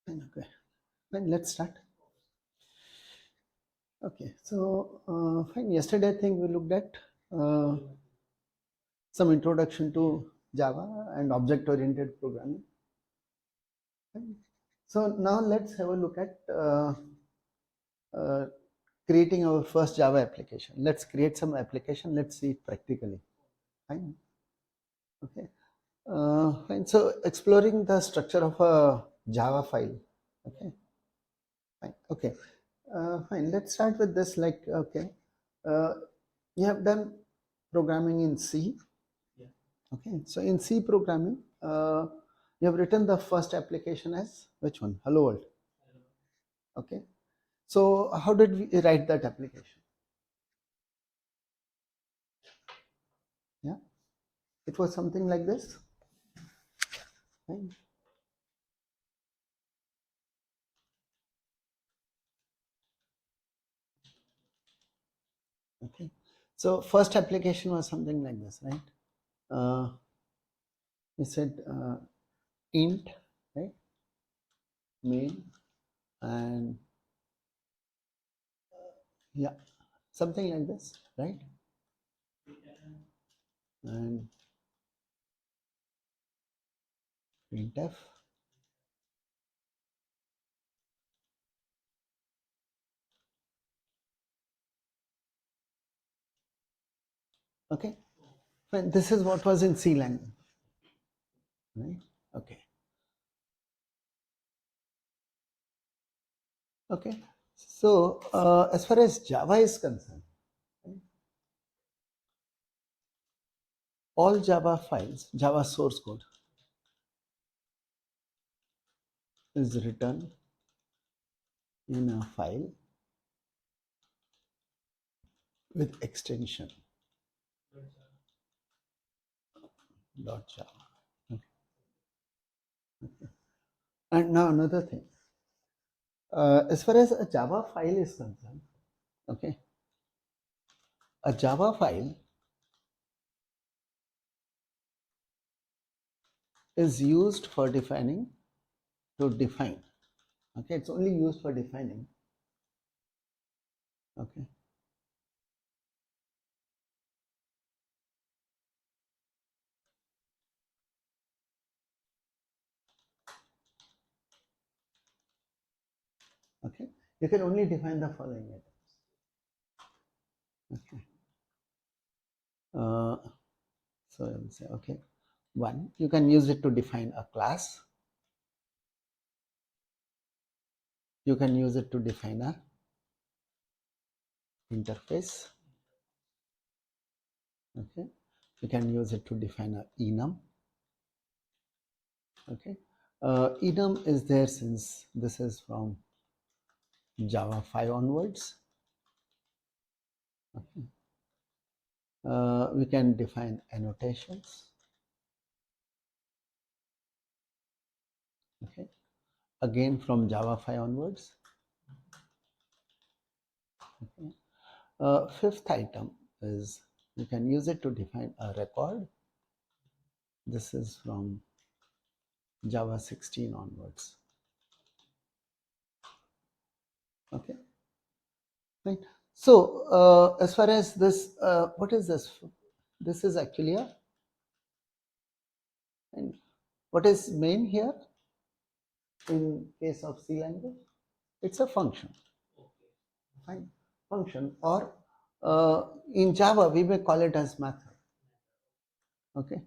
Okay, fine, let's start. Okay, so fine. Yesterday, I think we looked at uh, some introduction to Java and object-oriented programming. Fine. So now let's have a look at uh, creating our first Java application. Let's create some application. Let's see it practically. Fine. Okay. Fine. So exploring the structure of a Java file. Okay. Fine. Okay. Fine. Let's start with this. Like, okay, uh, you have done programming in C. Yeah. Okay. So in C programming, you have written the first application as which one? Hello World. Okay. So how did we write that application? Yeah. It was something like this. Fine. Okay. So first application was something like this, right? You said int, right? Main and yeah, something like this, right? And printf. Okay, fine. This is what was in C language, right? Okay, okay. So as far as Java is concerned, right, all Java files, Java source code is written in a file with extension .java. Okay. Okay. And now another thing, as far as a Java file is concerned, okay, a Java file is used for defining to define. Okay, it's only used for defining. Okay. Okay, you can only define the following items. Okay. So I will say, okay, one, you can use it to define a class. You can use it to define a interface. Okay, you can use it to define a enum. Okay, enum is there since this is from Java 5 onwards. Okay. We can define annotations. Okay, again from Java 5 onwards. Okay. Fifth item is you can use it to define a record. This is from Java 16 onwards. Okay, right. So as far as this, what is this? This is actually a, and what is main here in case of C language? It's a function. Fine, function, or in Java we may call it as method. Okay,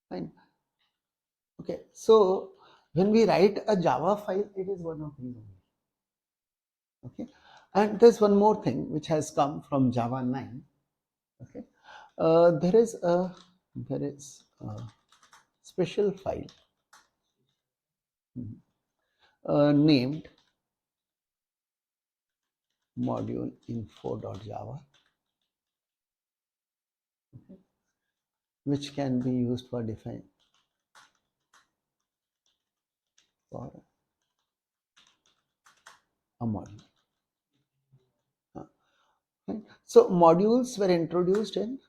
fine. Okay, so when we write a Java file, it is one of these only. Okay, and there's one more thing which has come from Java 9. Okay, there is a special file named module info.java, okay, which can be used for define for a module. Right? So modules were introduced in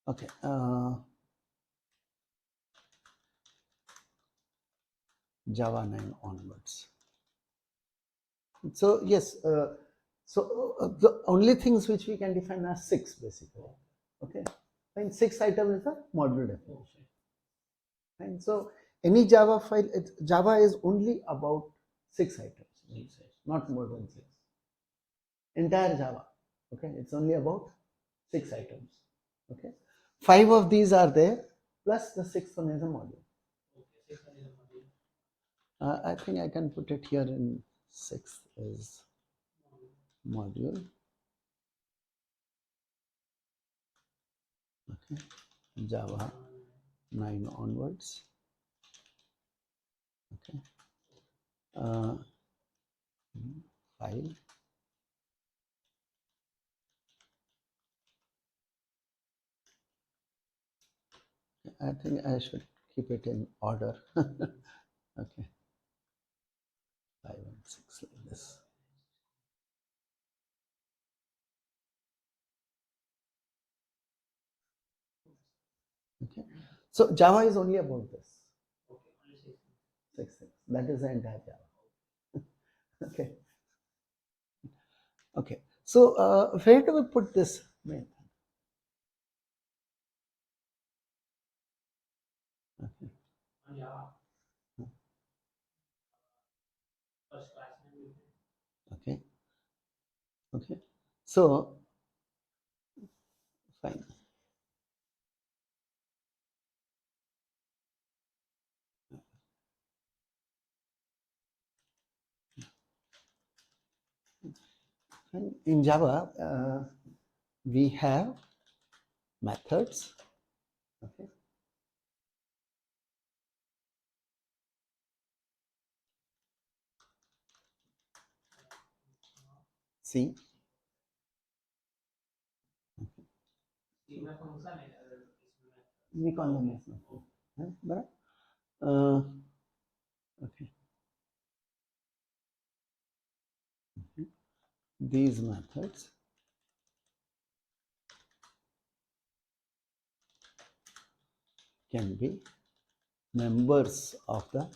Okay. Java 9 onwards. So yes, the only things which we can define are 6 basically. Okay, and 6 item is the module definition. And so any Java file, Java is only about 6 items, not more than 6. Entire Java, okay, it's only about 6 items. Okay, 5 of these are there, plus the 6th one is a module. I think I can put it here in 6th is module. Okay, Java 9 onwards. Okay, file. I think I should keep it in order. Okay, 5 and 6 like this. Okay, so Java is only about this. 6 things. That is the entire Java. Okay. Okay. So where do we put this method? Okay. Okay. Okay. So fine. And in Java, we have methods. Okay. C. We call them as method. Right? Okay. These methods can be members of the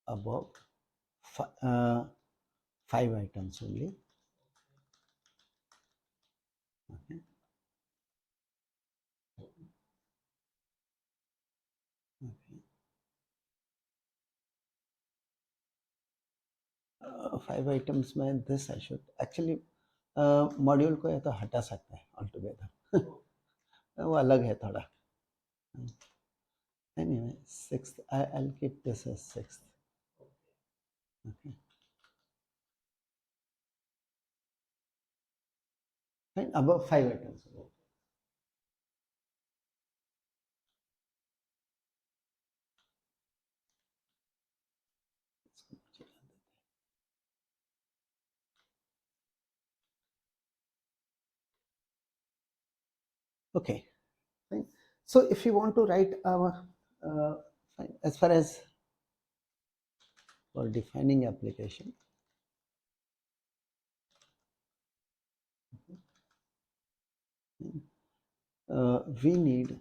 above 5 items only. Okay. Okay. 5 items में this I should actually module को या तो हटा सकते हैं altogether. वो अलग है थोड़ा. Anyway, 6th I'll keep this as 6th. Okay. And above 5 items. Okay. Fine. So if you want to write our as far as for defining application, we need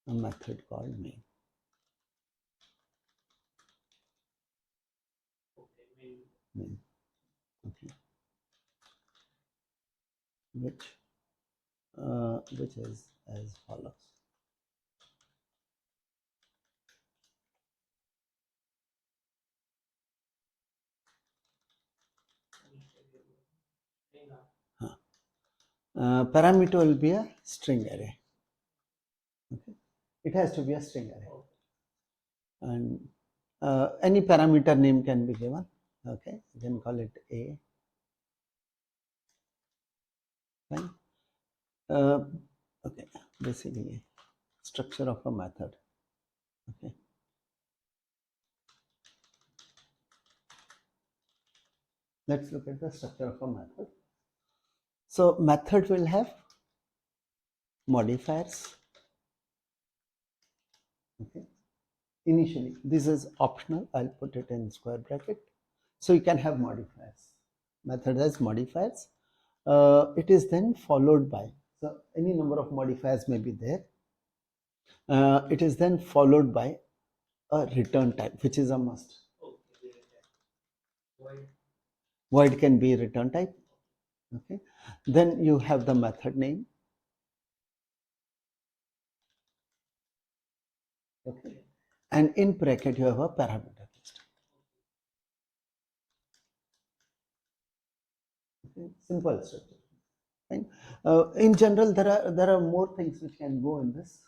a method called main. Main. Okay. Which is as follows. Parameter will be a string array. Okay. It has to be a string array. And any parameter name can be given. Okay, you can call it A. Fine. Okay, basically structure of a method. Okay. Let's look at the structure of a method. So method will have modifiers. Okay. Initially, this is optional. I'll put it in square bracket. So you can have modifiers. Method has modifiers. it is then followed by, so any number of modifiers may be there. It is then followed by a return type, which is a must. Void can be return type. Okay, then you have the method name. Okay, and in bracket you have a parameter list. Okay, simple structure. Fine. In general, there are more things which can go in this.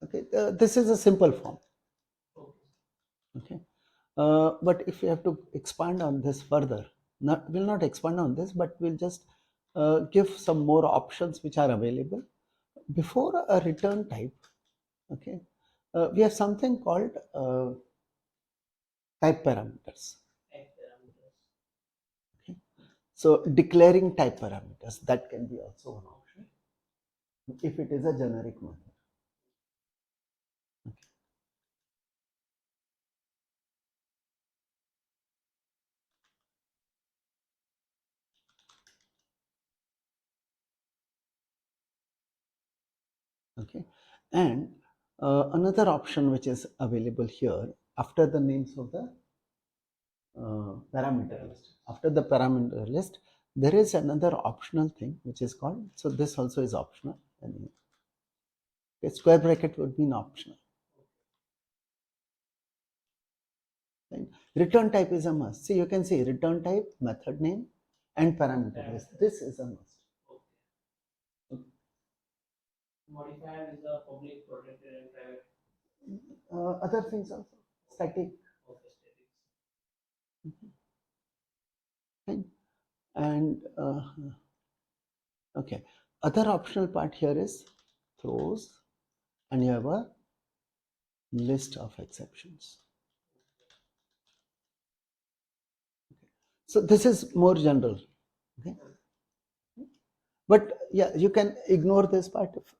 Okay, this is a simple form. Okay, but if you have to expand on this further, we'll not expand on this, but we'll just give some more options which are available. Before a return type, okay, we have something called type parameters. Okay, so declaring type parameters, that can be also one option if it is a generic method. Okay, and another option which is available here after the names of the parameter list. After the parameter list, there is another optional thing which is called, so this also is optional. Okay, square bracket would be an optional. Right? Return type is a must. See, you can see return type, method name, and parameter list. This is a must. Okay. Modifier is a public, protected, and private. Other things also, static. Okay, statics. Fine. And okay, other optional part here is throws, and you have a list of exceptions. Okay. So this is more general. Okay. But yeah, you can ignore this part if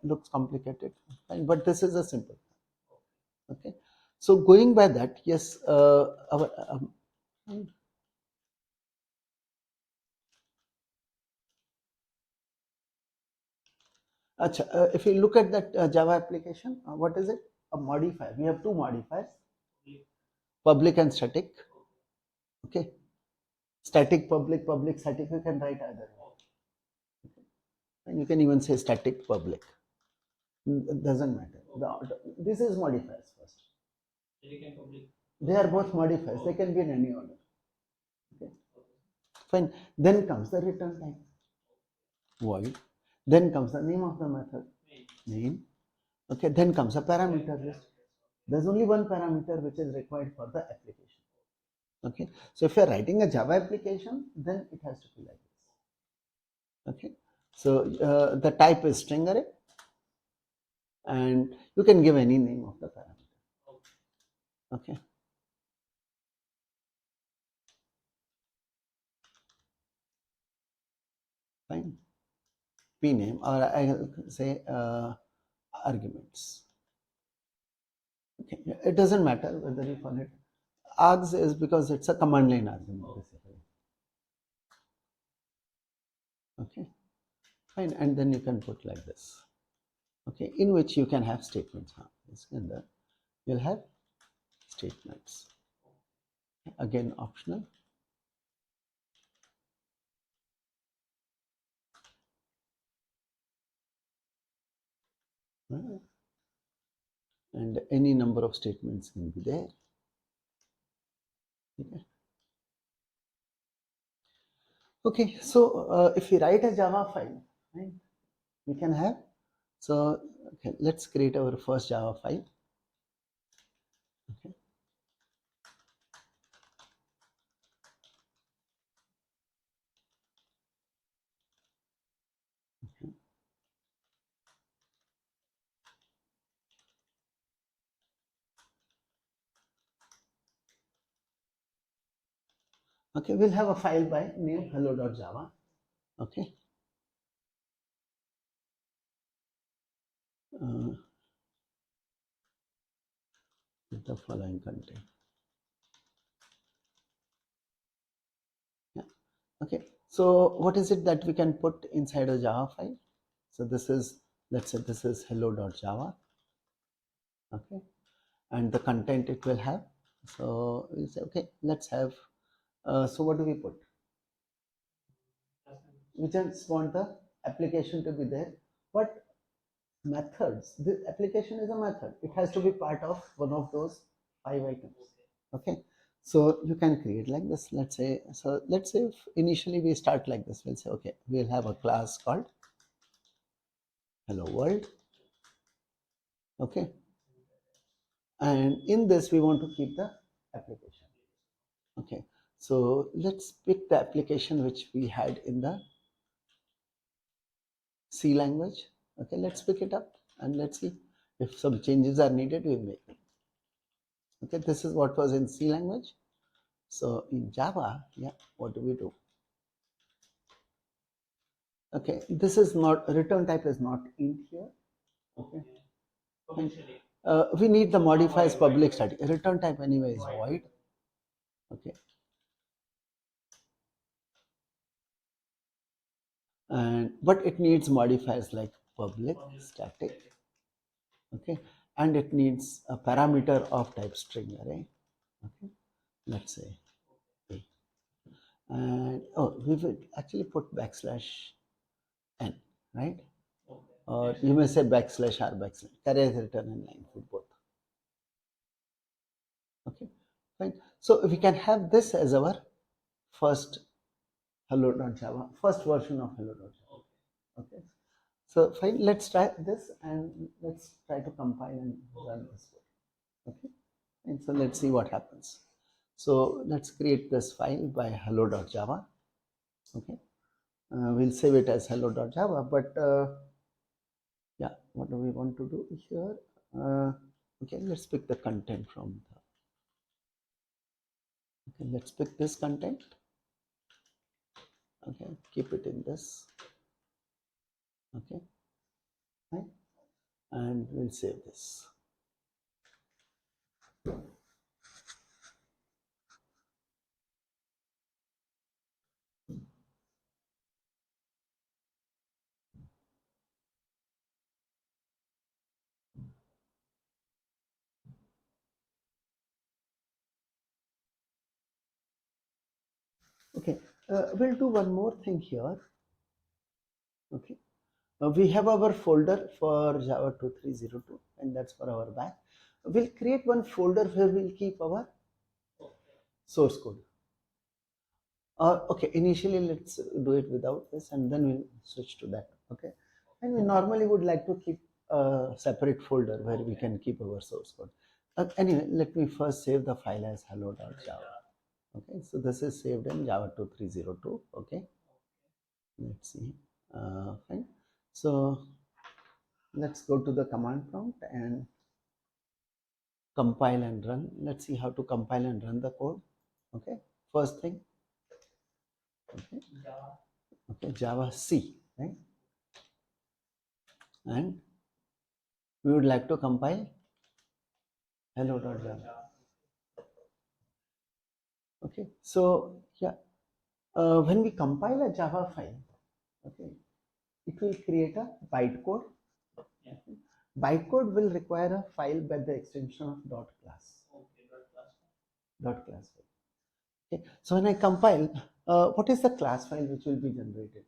looks complicated. Fine. But this is a simple. Okay. So going by that, yes, our if you look at that Java application, what is it? A modifier. We have two modifiers, public and static. Okay. Static, public, public, static, you can write either way. Okay. And you can even say static, public. It doesn't matter. This is modifiers first. They are both modifiers. They can be in any order. Okay. Fine. Then comes the return type. Void. Then comes the name of the method. Name. Okay. Then comes a parameter list. There's only one parameter which is required for the application. Okay. So if you're writing a Java application, then it has to be like this. Okay. So the type is string array, and you can give any name of the parameter. Okay. Fine. P name, or I'll say arguments. Okay. It doesn't matter whether you call it args, is because it's a command line argument basically. Okay. Fine. And then you can put like this. Okay. In which you can have statements. And then you'll have statements. Again, optional. And any number of statements can be there. Okay. Okay, so if we write a Java file, right, we can have, so okay, let's create our first Java file. Okay. Okay. Okay, we'll have a file by name hello.java. Okay. With the following content. Yeah. Okay, so what is it that we can put inside a Java file? So this is, let's say this is hello.java. Okay, and the content it will have. So we'll say, okay, let's have, so what do we put? We just want the application to be there. What methods? The application is a method. It has to be part of one of those 5 items. Okay, so you can create like this. Let's say, so let's say if initially we start like this. We'll say, okay, we'll have a class called hello world. Okay, and in this we want to keep the application. Okay, so let's pick the application which we had in the C language. Okay, let's pick it up and let's see if some changes are needed, we make it. Okay, this is what was in C language. So in Java, yeah, what do we do? Okay, this is not, return type is not in here. Okay, Potentially. we need the modifiers public static. Return type anyway is void. Okay, and but it needs modifiers like public static. Okay, and it needs a parameter of type string array. Okay, let's say A. And oh, we will actually put backslash n, right? Or you may say backslash r backslash carry return and line for both. Okay, fine. So we can have this as our first hello.java, first version of hello.java. Okay, so fine. Let's try this and let's try to compile and run this code. Okay, and so let's see what happens. So let's create this file by hello.java. Okay, we'll save it as hello.java, but yeah, what do we want to do here? Okay, let's pick the content from the, okay, let's pick this content. Okay, keep it in this. Okay, right, and we'll save this. Okay, we'll do one more thing here. Okay, we have our folder for Java 2302 and that's for our back. We'll create one folder where we'll keep our source code. Okay, initially let's do it without this and then we'll switch to that. Okay, and we normally would like to keep a separate folder where we can keep our source code. Anyway, let me first save the file as hello.java. Okay, so this is saved in Java 2302. Okay, let's see. Fine. So let's go to the command prompt and compile and run. Let's see how to compile and run the code. Okay, first thing. Okay, okay, Java C, right? And we would like to compile hello.java. Okay, so yeah, when we compile a Java file, okay, it will create a bytecode. Okay. Bytecode will require a file by the extension of dot class. Dot class file. Okay, so when I compile, what is the class file which will be generated?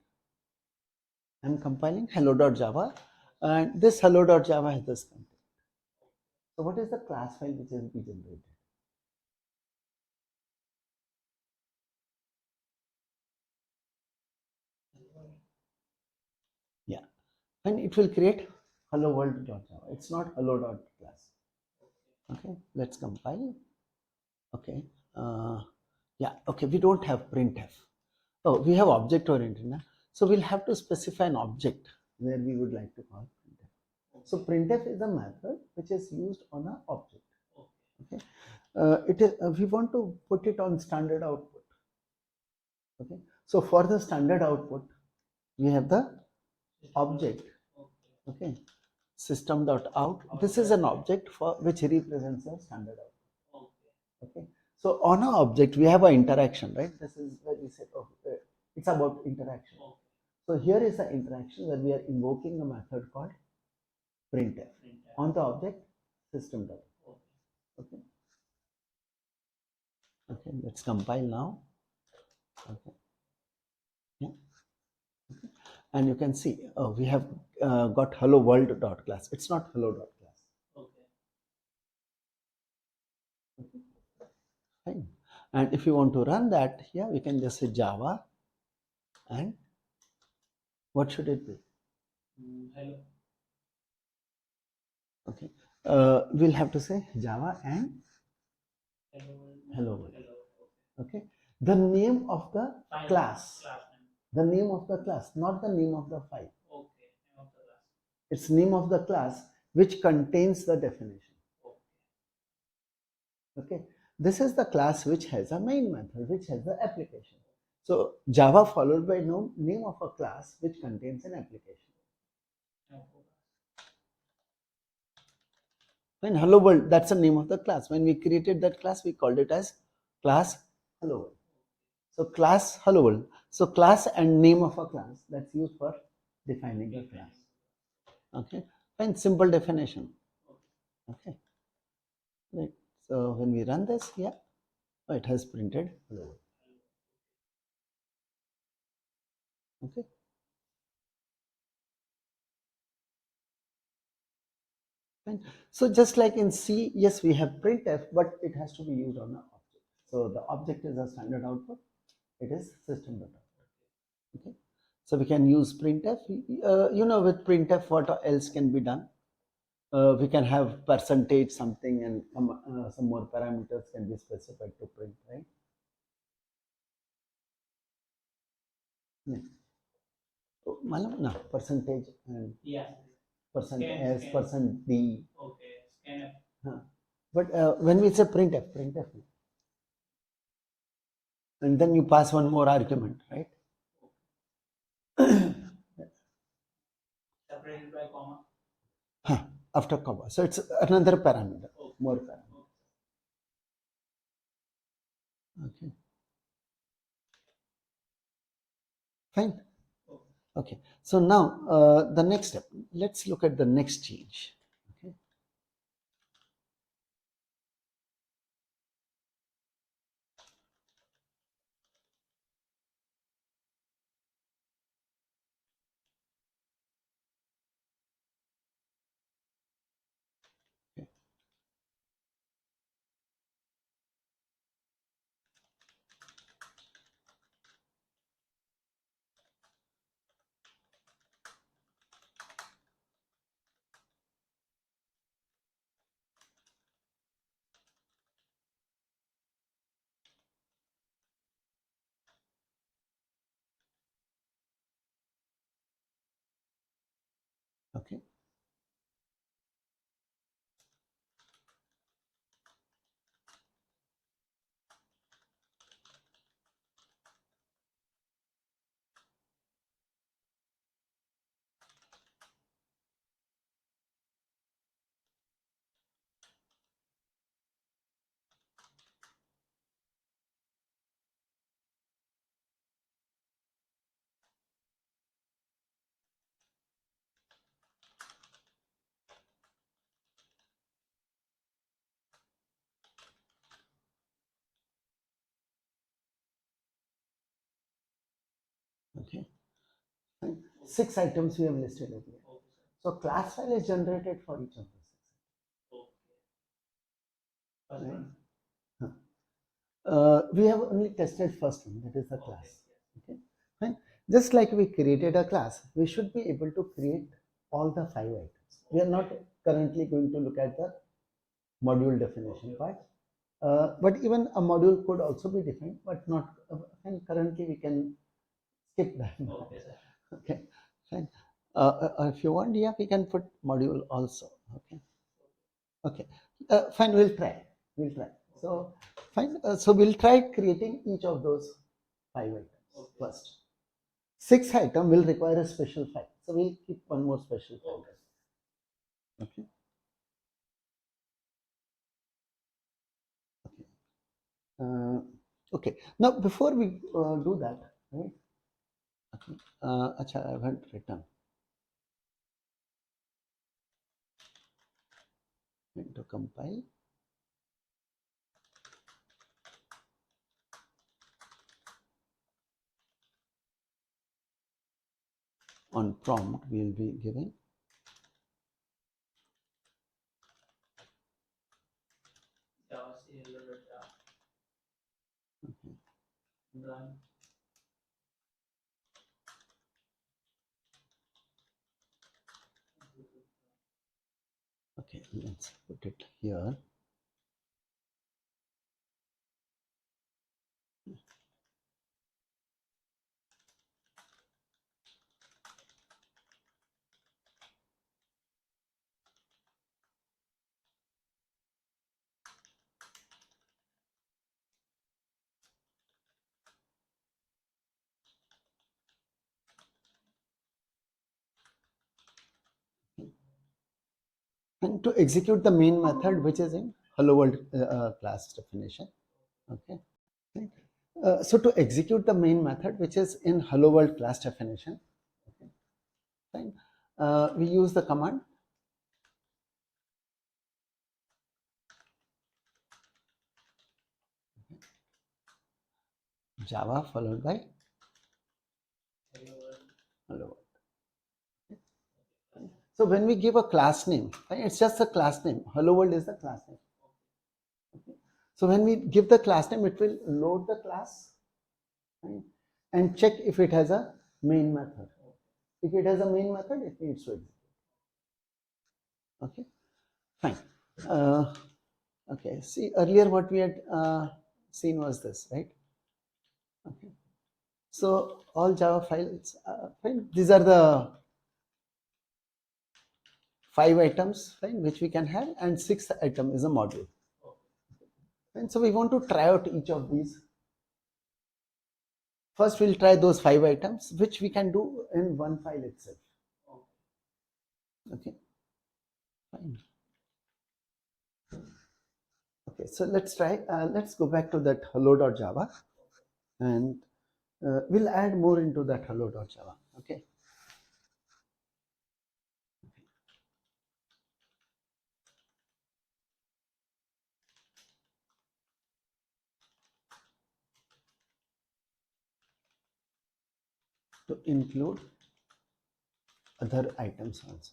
I'm compiling hello.java, and this hello.java has this content. So what is the class file which will be generated? Yeah, and it will create hello world.java. It's not hello.class. Okay, let's compile. Okay, yeah, okay, we don't have printf. Oh, we have object oriented. Na? So we'll have to specify an object where we would like to call printf. So printf is a method which is used on an object. Okay, it is. We want to put it on standard output. Okay, so for the standard output, we have the object. Okay, system.out. This is an object for which represents a standard output. Okay, so on our object we have an interaction, right? This is where we say, oh, It's about interaction. Okay. So here is the interaction where we are invoking a method called printf Print on the object system. Okay. Okay. Okay, let's compile now. Okay. Yeah. Okay. And you can see we have got hello world dot class. It's not hello dot class. Okay. Okay. Fine. And if you want to run that, yeah, we can just say Java and what should it be? Hello. Okay. We'll have to say Java and Hello. hello world. Hello. Okay. The name of the Fine. class. Class name. The name of the class, not the name of the file. Okay. Name of the class. It's name of the class which contains the definition. Okay. Okay. This is the class which has a main method, which has the application. So Java followed by name of a class which contains an application. Name of the class. When hello world, that's the name of the class. When we created that class, we called it as class hello world. So class hello world. So class and name of a class, that's used for defining a class. Okay. Fine, simple definition. Okay. Right. So when we run this, yeah, it has printed hello world. Okay. Fine. So just like in C, yes, we have printf, but it has to be used on an object. So the object is a standard output. It is system.out. Okay. So we can use printf. With printf, what else can be done? We can have percentage something and some more parameters can be specified to print, right? Yeah. Oh, no, percentage and Yeah. percent Scan, S, scan. percent D. Okay. Scanf. But when we say printf, and then you pass one more argument, right? Separated by comma. After comma. So it's another parameter, Okay. more parameter. Okay. Fine. Okay. So now the next step. Let's look at the next change. Okay. Okay. Okay. Fine. 6 items we have listed over here. So class file is generated for each of these 6 items. Right? We have only tested first one, that is the class. Okay. Fine. Just like we created a class, we should be able to create all the 5 items. We are not currently going to look at the module definition part. But even a module could also be defined, but not. And currently we can skip that. Okay, sir. Okay, fine. If you want, yeah, we can put module also. Okay. Okay. Fine. We'll try. We'll try. So fine. So we'll try creating each of those 5 items first. 6 item will require a special file. So we'll keep one more special file. Okay. Okay. Okay. Now before we do that, right? Acha, I haven't written. Going to compile. On prompt, we will be giving Java C hello Java. okay. Run. Okay, let's put it here. And to execute the main method, which is in hello world class definition. Okay. So to execute the main method, which is in hello world class definition, okay, fine. We use the command Java followed by Hello world. hello world. So when we give a class name, right, it's just a class name. Hello world is the class name. Okay. So when we give the class name, it will load the class, right, and check if it has a main method. If it has a main method, it needs to execute. Okay, fine. Okay, see earlier what we had seen was this, right? Okay, so all Java files, fine. These are the 5 items, fine, which we can have, and 6th item is a module. And so we want to try out each of these. First, we'll try those 5 items, which we can do in one file itself. Okay, fine. Okay, so let's try. Let's go back to that hello.java, and we'll add more into that hello.java. Okay. To include other items also.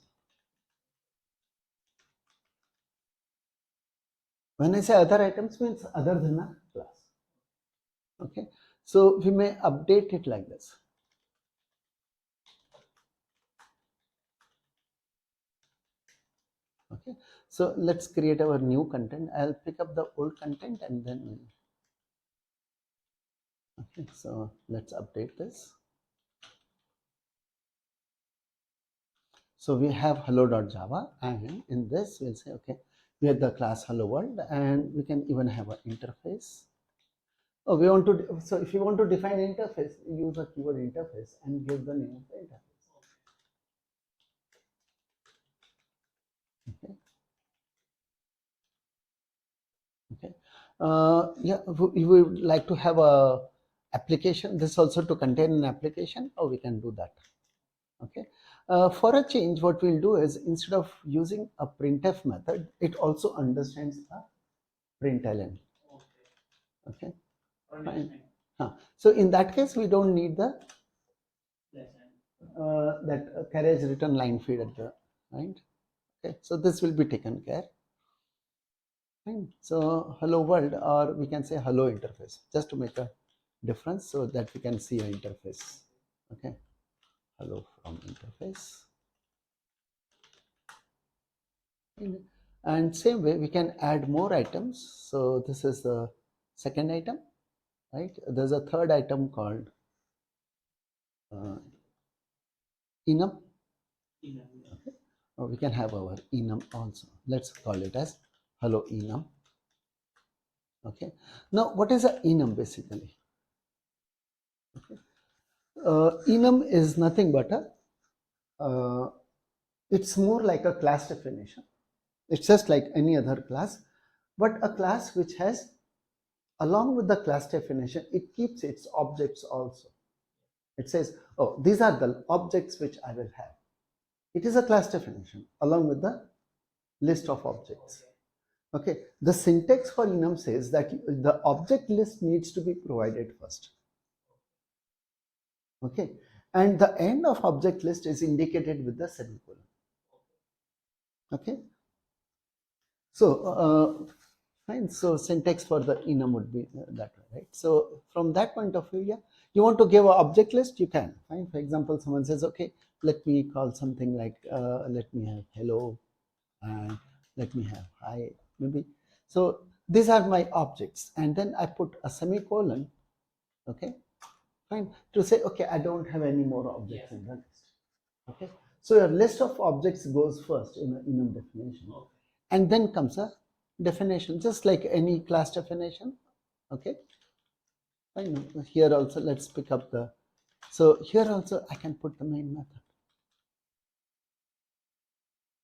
When I say other items, means other than a class. Okay, so we may update it like this. Okay, so let's create our new content. I'll pick up the old content and then okay, so let's update this. So we have hello.java, and in this we'll say, okay, we have the class hello world, and we can even have an interface. Oh, we want to, so if you want to define interface, use a keyword interface and give the name of the interface. Okay. Okay. Yeah, we would like to have a application, this also to contain an application, or we can do that. Okay. For a change, what we'll do is instead of using a printf method, it also understands a println. Okay. Fine. So in that case, we don't need the that carriage return line feed at the right. Okay. So this will be taken care. Fine. So hello world, or we can say hello interface, just to make a difference so that we can see an interface. Okay. Hello from interface. And same way we can add more items. So this is the second item, right? There's a third item called enum. Okay. Or we can have our enum also. Let's call it as hello enum. Okay. Now what is a enum basically? Okay. Enum is nothing but a it's more like a class definition. It's just like any other class, but a class which has, along with the class definition, it keeps its objects also. It says, oh, these are the objects which I will have. It is a class definition along with the list of objects. Okay, the syntax for enum says that the object list needs to be provided first. Okay, and the end of object list is indicated with the semicolon. Okay, so fine. So syntax for the enum would be that way, right? So from that point of view, yeah, you want to give an object list, you can. Fine. For example, someone says, okay, let me call something like, let me have hello, and let me have hi, maybe. So these are my objects, and then I put a semicolon. Okay, fine. To say, okay, I don't have any more objects in the list. Okay, so your list of objects goes first in an enum definition, and then comes a definition, just like any class definition. Okay, fine. Here also, let's pick up the. So here also, I can put the main method.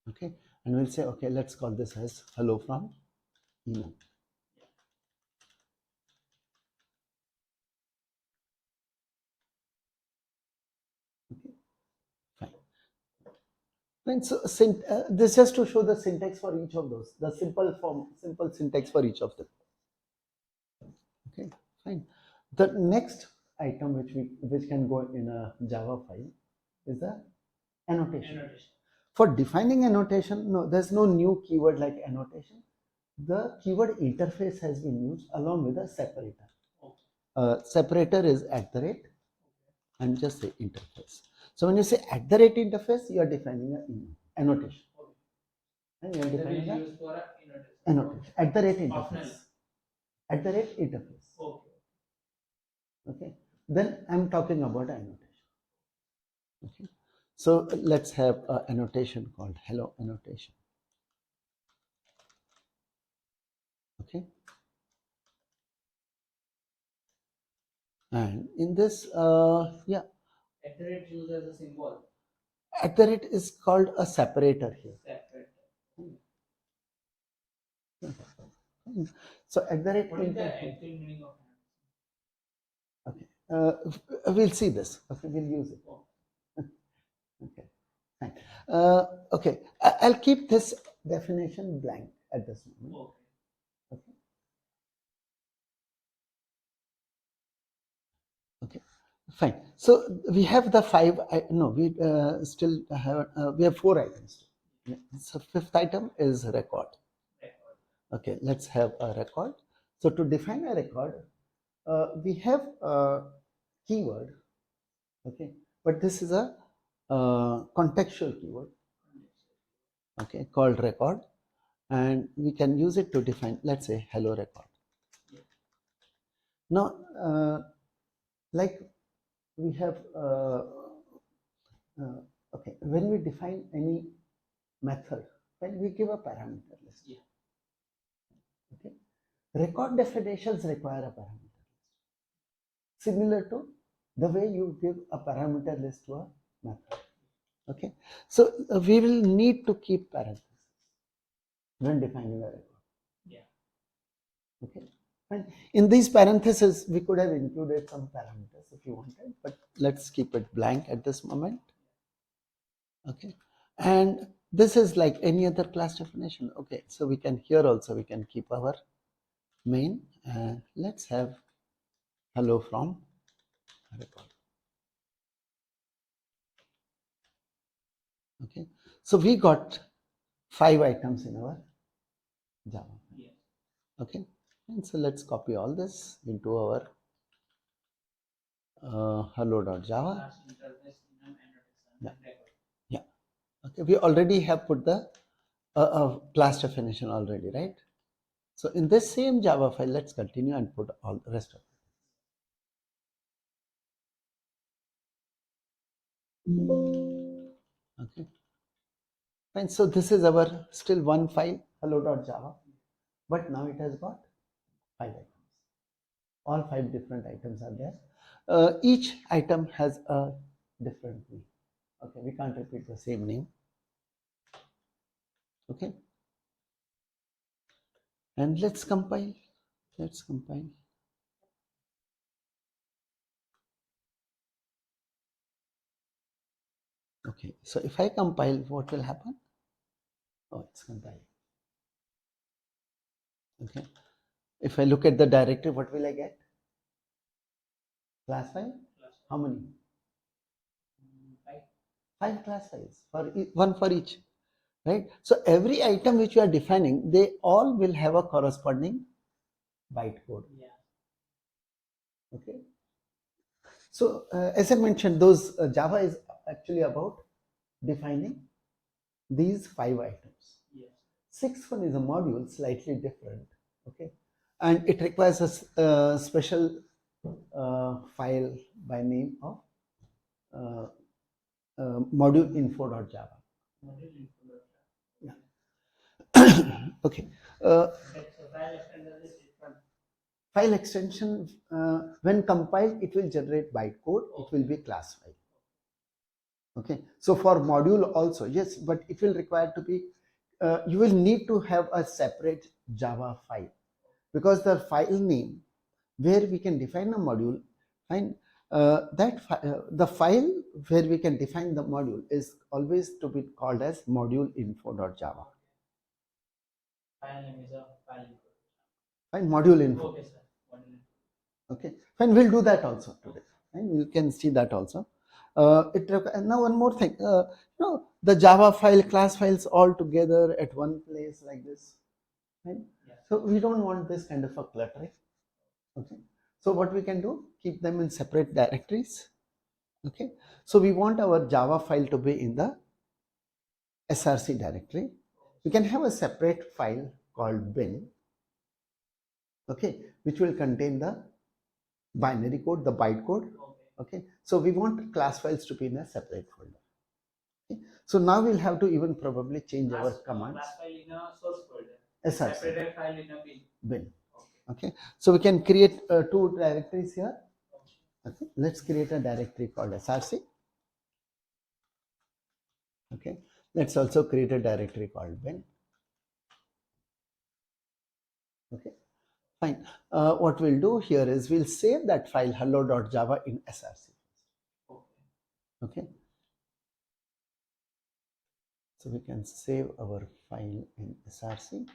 Okay, and we'll say, okay, let's call this as hello from enum. Okay, fine. Fine. So this just to show the syntax for each of those, the simple syntax for each of them. Okay, fine. The next item which can go in a Java file is the annotation. For defining annotation, no, there's no new keyword like annotation. The keyword interface has been used along with a separator. Separator is @ and just say interface. So when you say @ interface, you are defining an annotation. And you are defining an annotation. @ interface. @ interface. Okay. Then I'm talking about annotation. Okay. So let's have an annotation called hello annotation. Okay. And in this, yeah. @ used as a symbol. @ is called a separator here. So @ What is the actual meaning of that? Okay, we'll see this. Okay, we'll use it. Okay, fine. Okay, I'll keep this definition blank at this moment. Okay. Okay, fine. So we have the five. No, we still have. We have 4 items. So 5th item is record. Okay, let's have a record. So to define a record, we have a keyword. Okay, but this is a contextual keyword. Okay, called record, and we can use it to define, let's say, hello record. Now, like we have, okay, when we define any method, when we give a parameter list. Okay, record definitions require a parameter list, similar to the way you give a parameter list to a method. Okay, so we will need to keep parentheses when defining a record. Okay, and in these parentheses, we could have included some parameters if you wanted, but let's keep it blank at this moment. Okay, and this is like any other class definition. Okay, so we can here also we can keep our main. Let's have hello from record. Okay, so we got 5 items in our Java. Okay, and so let's copy all this into our hello.java. Yeah. Okay, we already have put the class definition already, right? So in this same Java file, let's continue and put all the rest of it. Okay, fine. So this is our still one file, hello.java, but now it has got 5 items. All 5 different items are there. Each item has a different name. Okay, we can't repeat the same name. Okay, and let's compile. Let's compile. Okay, so if I compile, what will happen? Oh, it's compiling. Okay, if I look at the directory, what will I get? Class file? How many? 5. 5 class files, one for each, right? So every item which you are defining, they all will have a corresponding bytecode. Yeah. Okay. So as I mentioned, those Java is actually about defining these 5 items. Yes. 6th one is a module, slightly different. Okay, and it requires a special file by name of module info.java. Module info. Yeah. Okay. That's a file extender is different. File extension, when compiled, it will generate bytecode. It will be class file. Okay. So for module also, yes, but it will require to be, you will need to have a separate Java file, because the file name where we can define a module, fine, the file where we can define the module is always to be called as module info.java. File name is a file info. Fine, module info. Okay, sir. Module info. Okay, fine, we'll do that also today, and you can see that also. And now one more thing, the Java file, class files all together at one place like this, right? Yeah. So we don't want this kind of a cluttering. Okay, so what we can do, keep them in separate directories. Okay, so we want our Java file to be in the src directory. We can have a separate file called bin, okay, which will contain the binary code, the bytecode. Okay, so we want class files to be in a separate folder. Okay, so now we'll have to even probably change our commands. Class file in a source folder. src. Separate file in a bin. Okay, so we can create 2 directories here. Okay, let's create a directory called src. Okay, let's also create a directory called bin. Okay, fine. What we'll do here is we'll save that file hello.java in src. Okay, so we can save our file in src.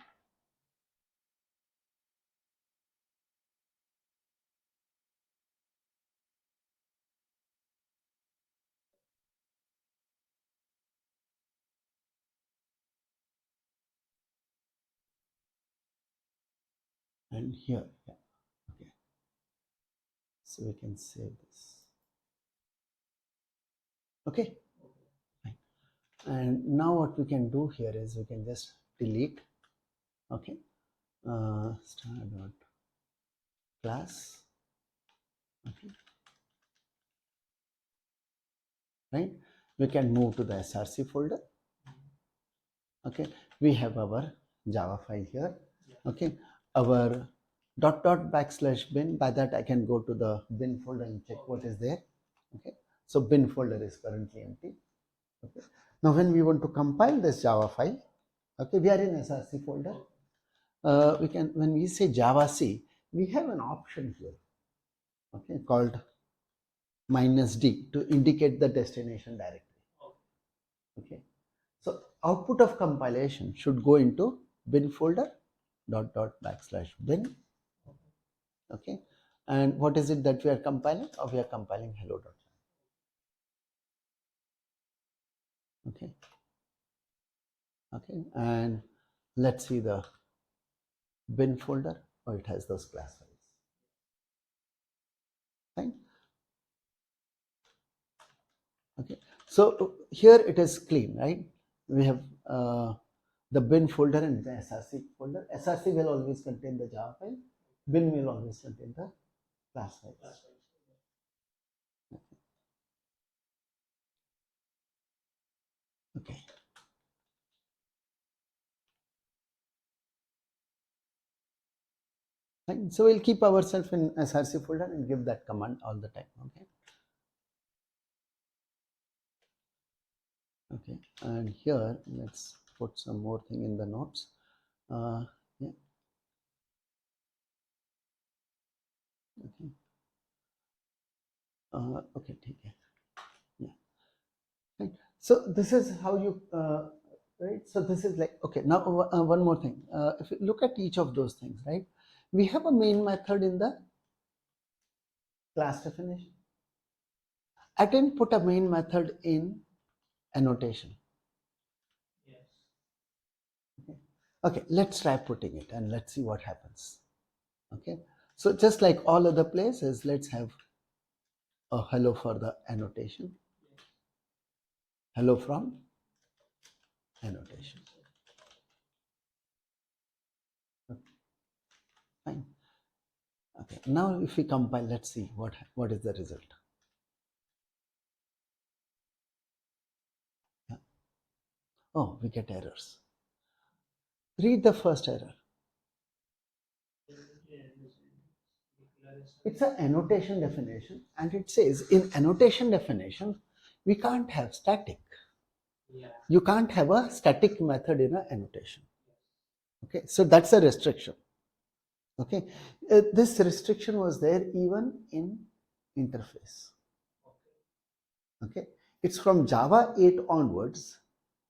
And here, yeah, okay, so we can save this. Okay, fine. And now what we can do here is we can just delete, okay, star dot class, okay, right? We can move to the src folder. Okay, we have our Java file here. Okay, our ../bin, by that I can go to the bin folder and check what is there. Okay, so bin folder is currently empty. Okay, now when we want to compile this Java file, okay, we are in src folder. We can, when we say Java C, we have an option here, okay, called -d to indicate the destination directory. Okay, so output of compilation should go into bin folder ../bin. Okay, and what is it that we are compiling? Oh, we are compiling hello.java. Okay, okay, and let's see the bin folder. Oh, it has those class files. Fine. Okay, so here it is clean, right? We have the bin folder and the src folder. Src will always contain the Java file. Bin will always contain the class files. Okay. Fine. So we'll keep ourselves in src folder and give that command all the time. Okay. Okay, and here let's put some more thing in the notes. Yeah. Okay. Okay, ठीक है. Yeah. Right. So this is how you, right? So this is like, okay, now one more thing. If you look at each of those things, right? We have a main method in the class definition. I didn't put a main method in annotation. Yes. Okay, let's try putting it and let's see what happens. Okay, so just like all other places, let's have a hello for the annotation. Hello from annotation. Okay, fine. Okay, now if we compile, let's see what is the result. Yeah. Oh, we get errors. Read the first error. It's an annotation definition, and it says in annotation definition, we can't have static. Yeah. You can't have a static method in an annotation. Okay, so that's a restriction. Okay, this restriction was there even in interface. Okay, it's from Java 8 onwards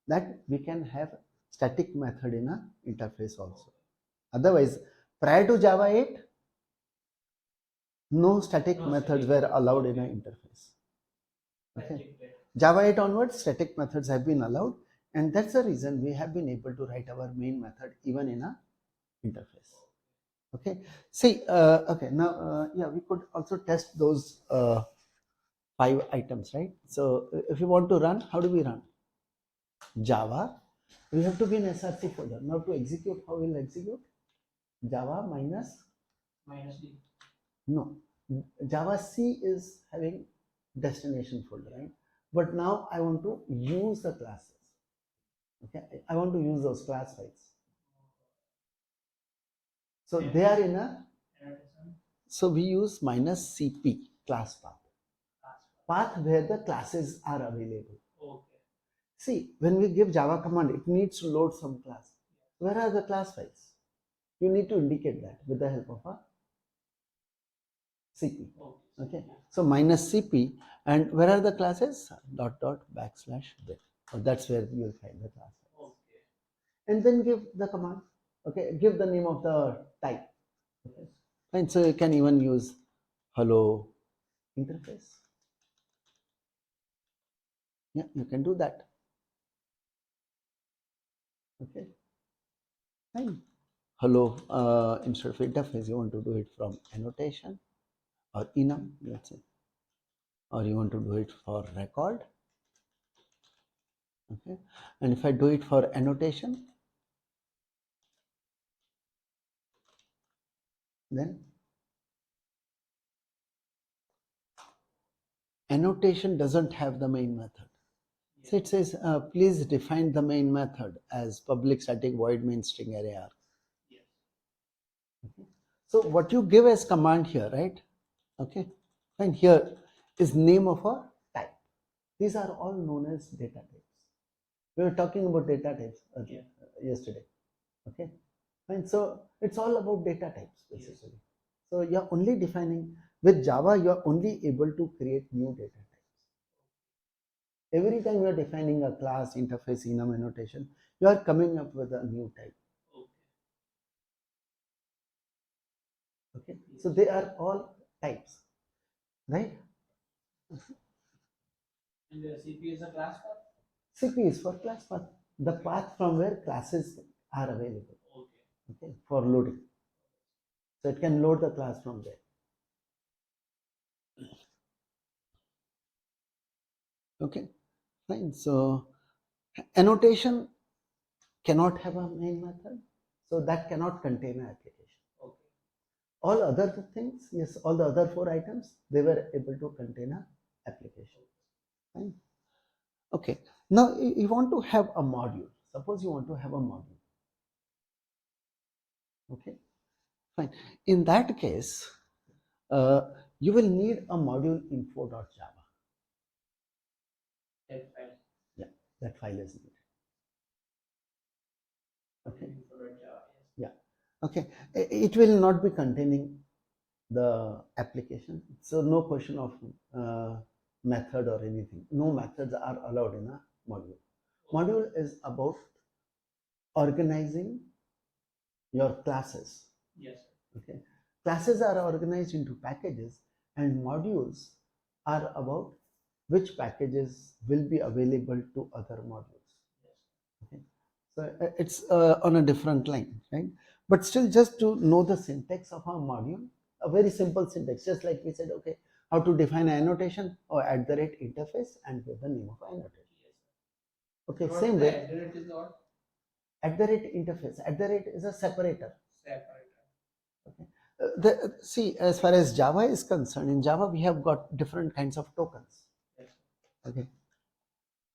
that we can have static method in a interface also. Otherwise, prior to Java 8, no static methods were allowed in an interface. Okay, Java 8 onwards, static methods have been allowed, and that's the reason we have been able to write our main method even in a interface. Okay, see, okay, now, yeah, we could also test those 5 items, right? So if you want to run, how do we run? Java, we have to be in SRC folder. Now to execute, how will execute? Java minus D. no, Java C is having destination folder, right? But now I want to use the classes. Okay, I want to use those class files. So they are in a, so we use minus CP class path where the classes are available. Okay. See, when we give Java command, it needs to load some class. Where are the class files? You need to indicate that with the help of a CP. Okay, so minus CP, and where are the classes? Dot dot backslash bin. So that's where you will find the class files. Okay. And then give the command. Okay, give the name of the type. Okay. And so you can even use hello interface. Yeah, you can do that. Okay, fine. Hello, instead of interface, you want to do it from annotation or enum, let's say, or you want to do it for record. Okay, and if I do it for annotation, then annotation doesn't have the main method. So it says, please define the main method as public static void main string array arg. Yes. Okay. So what you give as command here, right? Okay, and here is name of a type. These are all known as data types. We were talking about data types yesterday. Okay, and so it's all about data types basically. Yes. So you're only defining with Java, you're only able to create new data types. Every time you're defining a class, interface, enum, annotation, you are coming up with a new type. Okay, so they are all types, right? And the CP is a class path? CP is for class path, the path from where classes are available. Okay, for loading. So it can load the class from there. Okay, fine. So annotation cannot have a main method, so that cannot contain an application. Okay. All other things, yes, all the other 4 items, they were able to contain an application. Fine. Okay, now you want to have a module. Suppose you want to have a module. Okay, fine. In that case, you will need a module info.java. That file. Yeah, that file is needed. Okay. Yeah. Okay. It will not be containing the application. So no question of method or anything. No methods are allowed in a module. Module is about organizing your classes. Yes. Okay, classes are organized into packages, and modules are about which packages will be available to other modules. Okay, so it's on a different line, right? But still, just to know the syntax of our module, a very simple syntax, just like we said, okay, how to define an annotation or @ interface and give the name of annotation. Okay, What same the way. @ is what? @ interface. @ is a separator. Separator. Okay. See, as far as Java is concerned, in Java we have got different kinds of tokens. Yes. Okay.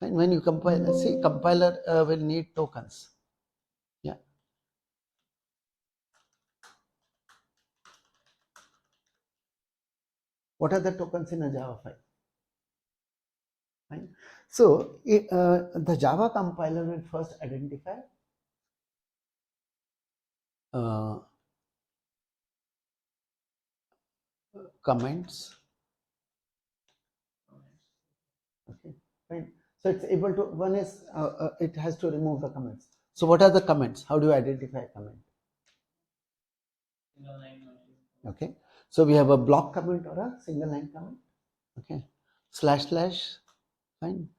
And when you compile, see, compiler will need tokens. Yeah. What are the tokens in a Java file? Fine. So the Java compiler will first identify comments. Okay, fine. So it's able to, one is it has to remove the comments. So what are the comments? How do you identify a comment? Single line only. Okay, so we have a block comment or a single line comment. Okay, // fine.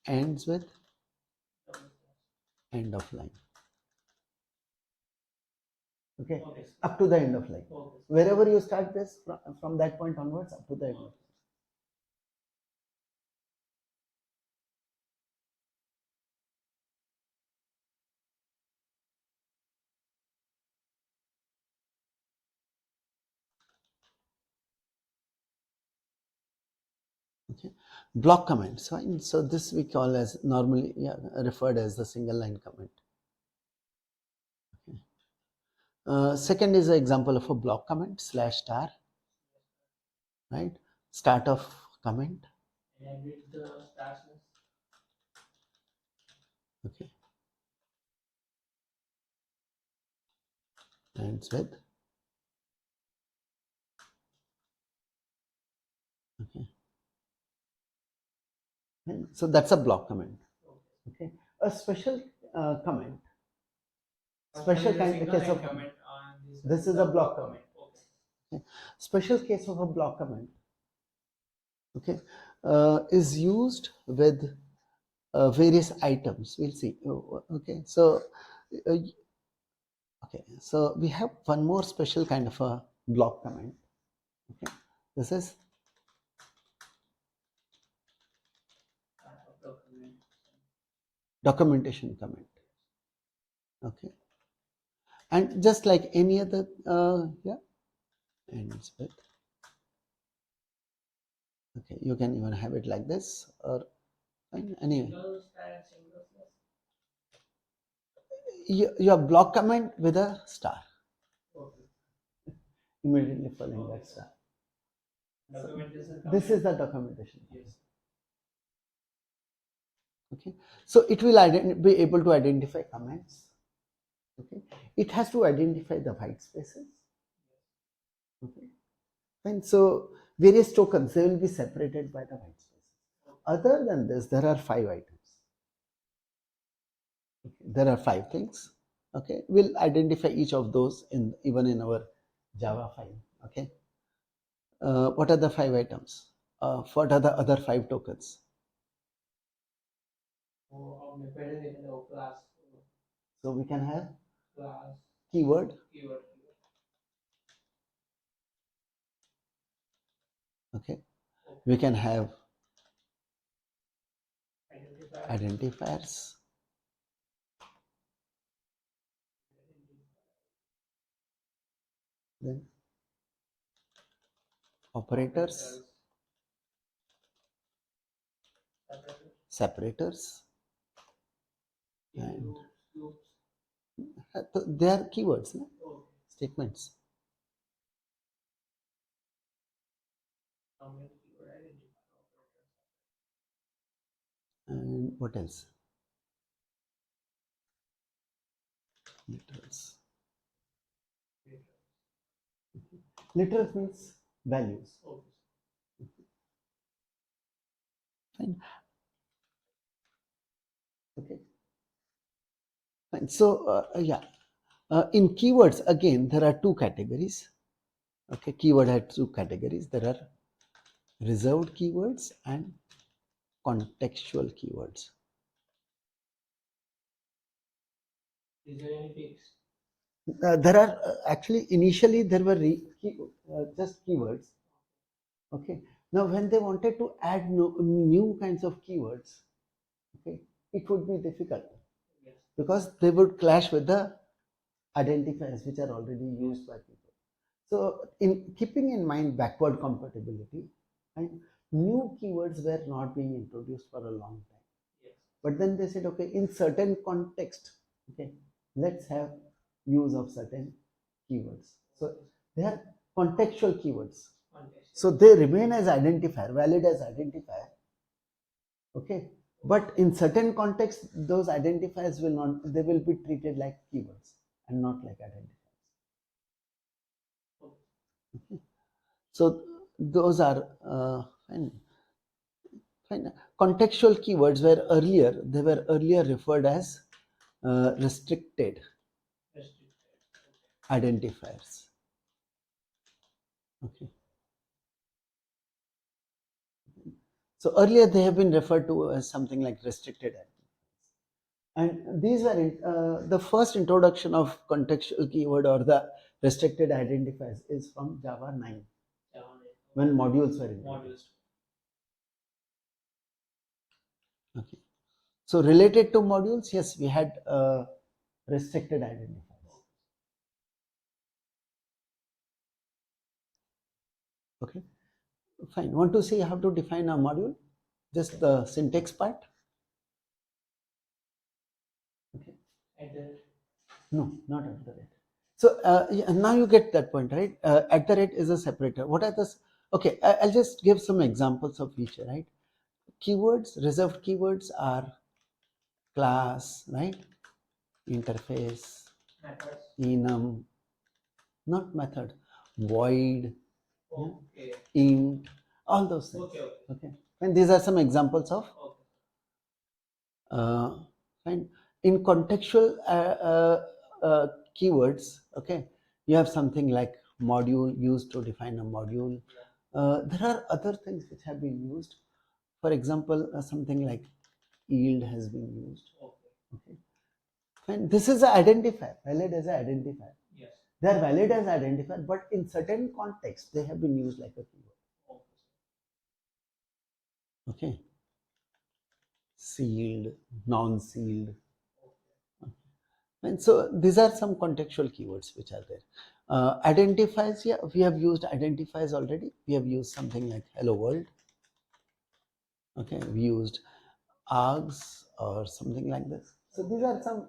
Ends with end of line. Okay, Okay. up to the end of line. Okay. Wherever you start this, from that point onwards up to the end of line. Okay, block comments. Fine. So this we call as normally referred as the single line comment. Okay. Second is an example of a block comment /*, right? Start of comment. And with the // Okay. Ends with. Okay. And so that's a block comment. Okay. A special comment. Special kind of case of comment on this is a block comment. Okay. Special case of a block comment, okay, is used with various items. We'll see. Okay, so so we have one more special kind of a block comment. Okay, this is documentation comment. Okay, and just like any other ends with. Okay, you can even have it like this or anyway. Your block comment with a star. Okay. Immediately following that star. Documentation. This is the documentation. Yes. Okay, so it will be able to identify comments. Okay, it has to identify the white spaces. Okay, and so various tokens, they will be separated by the white spaces. Other than this, there are 5 items. Okay, there are 5 things. Okay, we'll identify each of those even in our Java file. Okay, what are the 5 items? What are the other 5 tokens? Class. So we can have Class. keyword. Okay, we can have identifiers. Then operators, separators, and they are keywords, no? Statements. And what else? Meters. Literals means values. Okay. Fine. Okay. Fine. So in keywords again there are two categories. Okay, keyword has two categories. There are reserved keywords and contextual keywords. Is there any fixed? There are actually initially there were just keywords. Okay, now when they wanted to add new kinds of keywords, okay, it would be difficult Yes. because they would clash with the identifiers which are already used by people. So in keeping in mind backward compatibility, right, new keywords were not being introduced for a long time. Yes. But then they said, okay, in certain context, okay, let's have use of certain keywords. So they are contextual keywords. So they remain as identifier, valid as identifier. Okay, but in certain contexts, those identifiers will not, they will be treated like keywords and not like identifiers. Okay. So those are fine. Fine. Contextual keywords were earlier, they were earlier referred as restricted identifiers. Okay. So earlier they have been referred to as something like restricted identifiers. And these were the first introduction of contextual keyword or the restricted identifiers is from Java 9 when modules were introduced. Okay. So related to modules, yes, we had restricted identifiers. Okay. Fine. Want to see how to define a module? Just the syntax part? Okay. No, not at the rate. So yeah, now you get that point, right? At the rate is a separator. What are the? Okay, I'll just give some examples of each, right? Keywords, reserved keywords are class, right? Interface, methods, enum, not method, void, okay, int, all those things. Okay. Okay. And these are some examples of fine. In contextual keywords, okay, you have something like module used to define a module. There are other things which have been used. For example, something like yield has been used. Okay. Fine. This is an identifier, valid as an identifier. Yes. They are valid as identifier, but in certain contexts, they have been used like a keyword. Okay. Sealed, non-sealed. And so these are some contextual keywords which are there. Identifiers, yeah, we have used identifiers already. We have used something like hello world. Okay, we used args or something like this. So these are some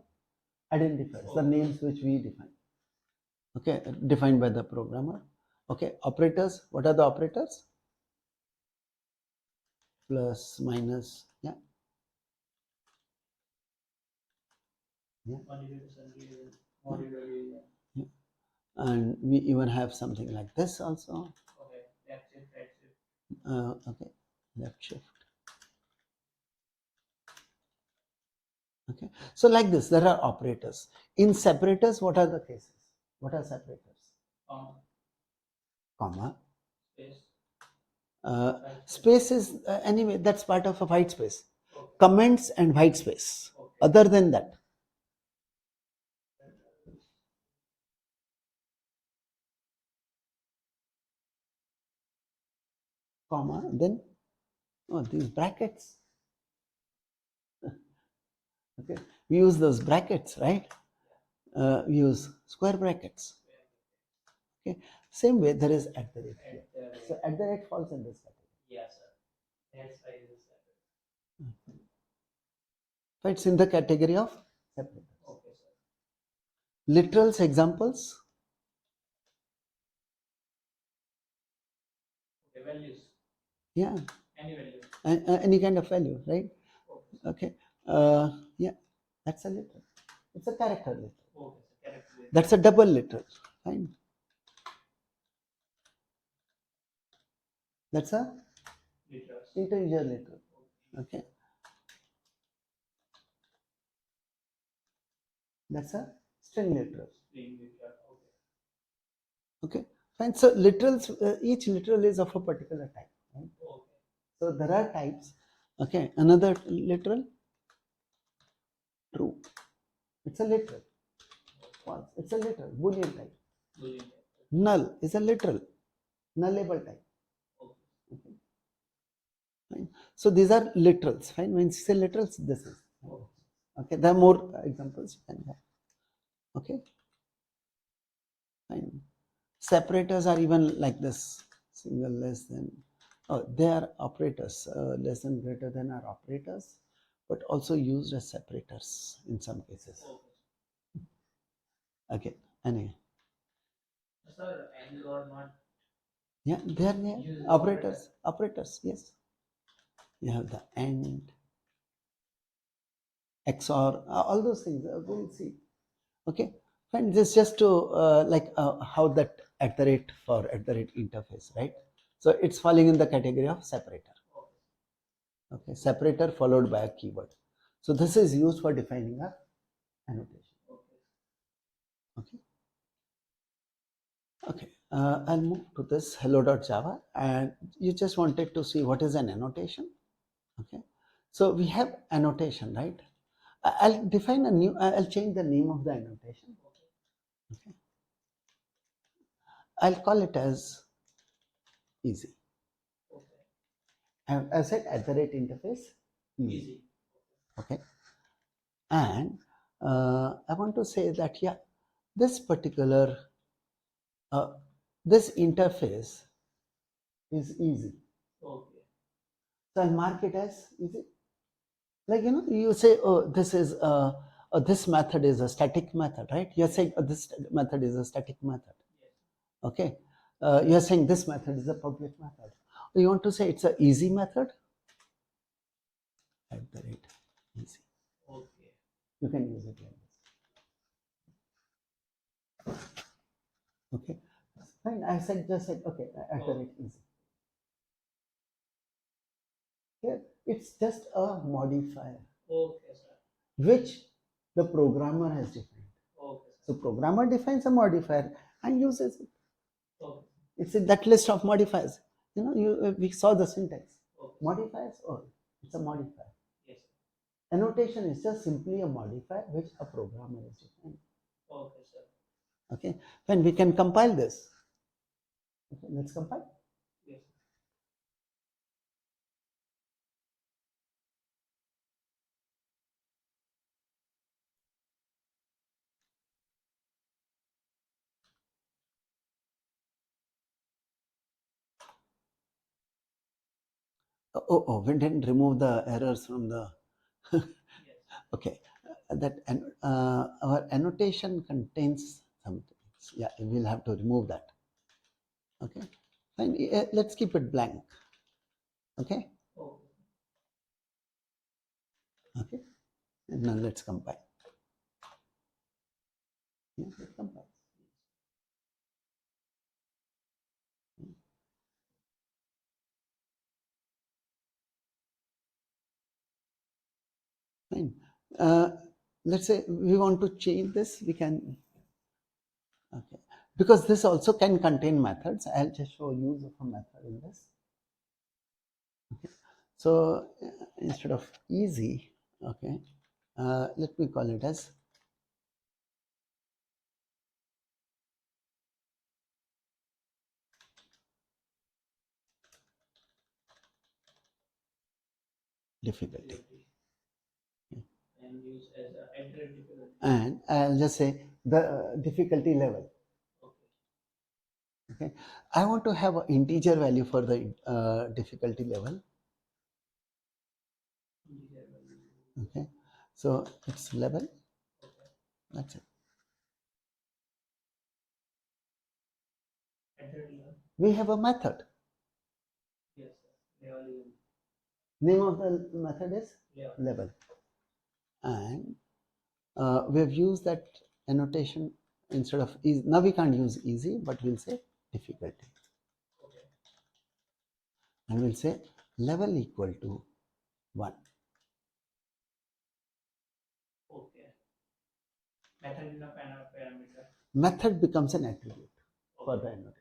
identifiers, the names which we define. Okay, defined by the programmer. Okay, operators, what are the operators? Plus, minus, yeah. Yeah. Yeah. And we even have something like this also. Okay, left shift. Okay, so like this, there are operators. In separators, what are the cases? What are separators? Comma. Space is anyway, that's part of a white space. Comments and white space. Other than that, comma, then these brackets. Okay, we use those brackets, right? We use square brackets. Okay, same way there is at the rate here. So at the rate falls in this category. Yes, sir. That's why it is separate. So it's in the category of separators. Okay, sir. Literals examples. Okay, values. Yeah. Any value. Any kind of value, right? Okay. Yeah, that's a literal. It's a character literal. Okay, so character literal. That's a double literal. Fine. That's a Literals. integer literal. Okay. That's a string literal. String literal. Okay. Fine. So literals, each literal is of a particular type. Right? Okay. So there are types. Okay. Another literal, true. It's a literal. False. It's a literal. Boolean type. Boolean type. Null is a literal. Nullable type. Okay. Fine. So these are literals. Fine. When you say literals, this is. Okay. There are more examples you can have. Okay. Fine. Separators are even like this. Single, less than. Oh, they are operators. Less than, greater than are operators, but also used as separators in some cases. Okay. Anyway. Sir, and or not. Yeah, they are there. Use Operators. Operators. Yes. You have the AND, XOR, all those things. We'll see. Okay. Fine. This just to like how that at the rate for at the rate interface, right? So it's falling in the category of separator. Okay. Separator followed by a keyword. So this is used for defining a annotation. Okay. Okay. I'll move to this hello.java, and you just wanted to see what is an annotation. Okay. So we have annotation, right? I'll define a new, I'll change the name of the annotation. Okay. I'll call it as easy. And I said at the rate interface, easy. Okay. And I want to say that, yeah, this particular, this interface is easy. Okay. So I'll mark it as easy. Like, you know, you say, oh, this is, this method is a static method, right? You're saying this method is a static method. Okay. You're saying this method is a public method. You want to say it's an easy method? At the rate easy. Okay. You can use it like this. Okay. Fine. I said just said okay at the rate easy. Here it's just a modifier. Okay, sir. Which the programmer has defined. Okay, sir. So programmer defines a modifier and uses it. Okay. It's in that list of modifiers. You know, we saw the syntax. Okay. Modifiers, oh, it's a modifier. Yes. Annotation is just simply a modifier which a programmer is defined. Okay, sir. Okay, then we can compile this. Okay, let's compile. Yes. Oh, we didn't remove the errors from the. Yes. Okay, that our annotation contains something. Yeah, we'll have to remove that. Okay, fine. Let's keep it blank. Okay. Okay, and now let's compile. Yeah, let's compile. Fine. Let's say we want to change this. We can. Okay, because this also can contain methods. I'll just show use of a method in this. Okay, so instead of easy, okay, let me call it as difficulty. And use as a enter difficulty. And I'll just say the difficulty level. Okay, I want to have an integer value for the difficulty level. Okay, so it's level. That's it. We have a method. Yes, sir. Name of the method is level. And we have used that annotation instead of easy. Now we can't use easy, but we'll say difficulty. and we'll say level equal to 1. Okay. Method in a parameter. Method becomes an attribute for the annotation.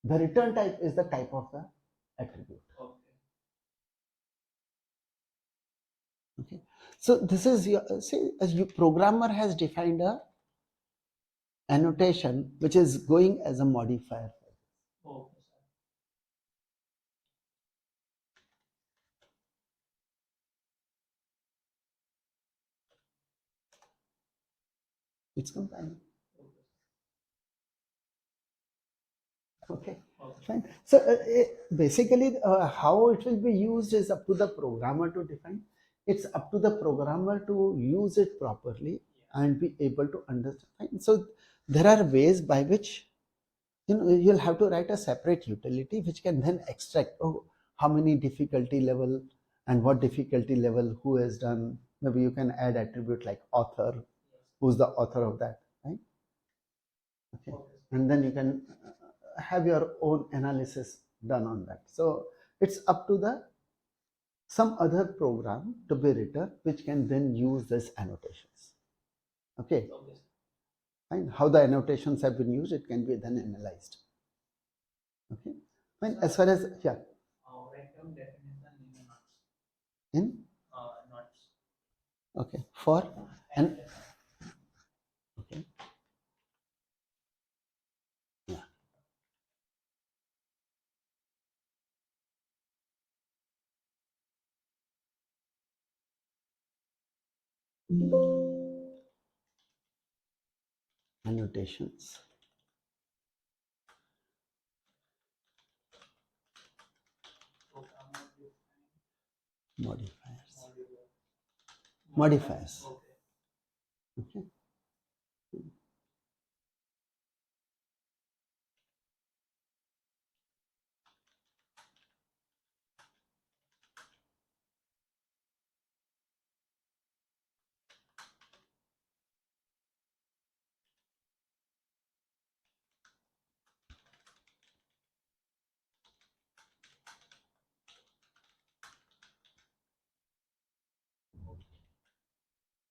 The return type is the type of the attribute. Okay. Okay. So this is your say as you programmer has defined a annotation which is going as a modifier. Okay, sir. It's compiling. Okay. Okay. Okay. Fine. So basically, how it will be used is up to the programmer to define. It's up to the programmer to use it properly and be able to understand. So there are ways by which you'll have to write a separate utility which can then extract how many difficulty level and what difficulty level who has done. Maybe you can add attribute like author, who's the author of that, right? Okay. And then you can have your own analysis done on that. So it's up to the some other program to be written which can then use these annotations. Okay. Okay. And how the annotations have been used, it can be then analyzed. Okay. Fine. As far as yeah. Write down definition in notes. In Notes. okay for and okay yeah. Annotations. Modifiers. Modifiers. Okay. Okay.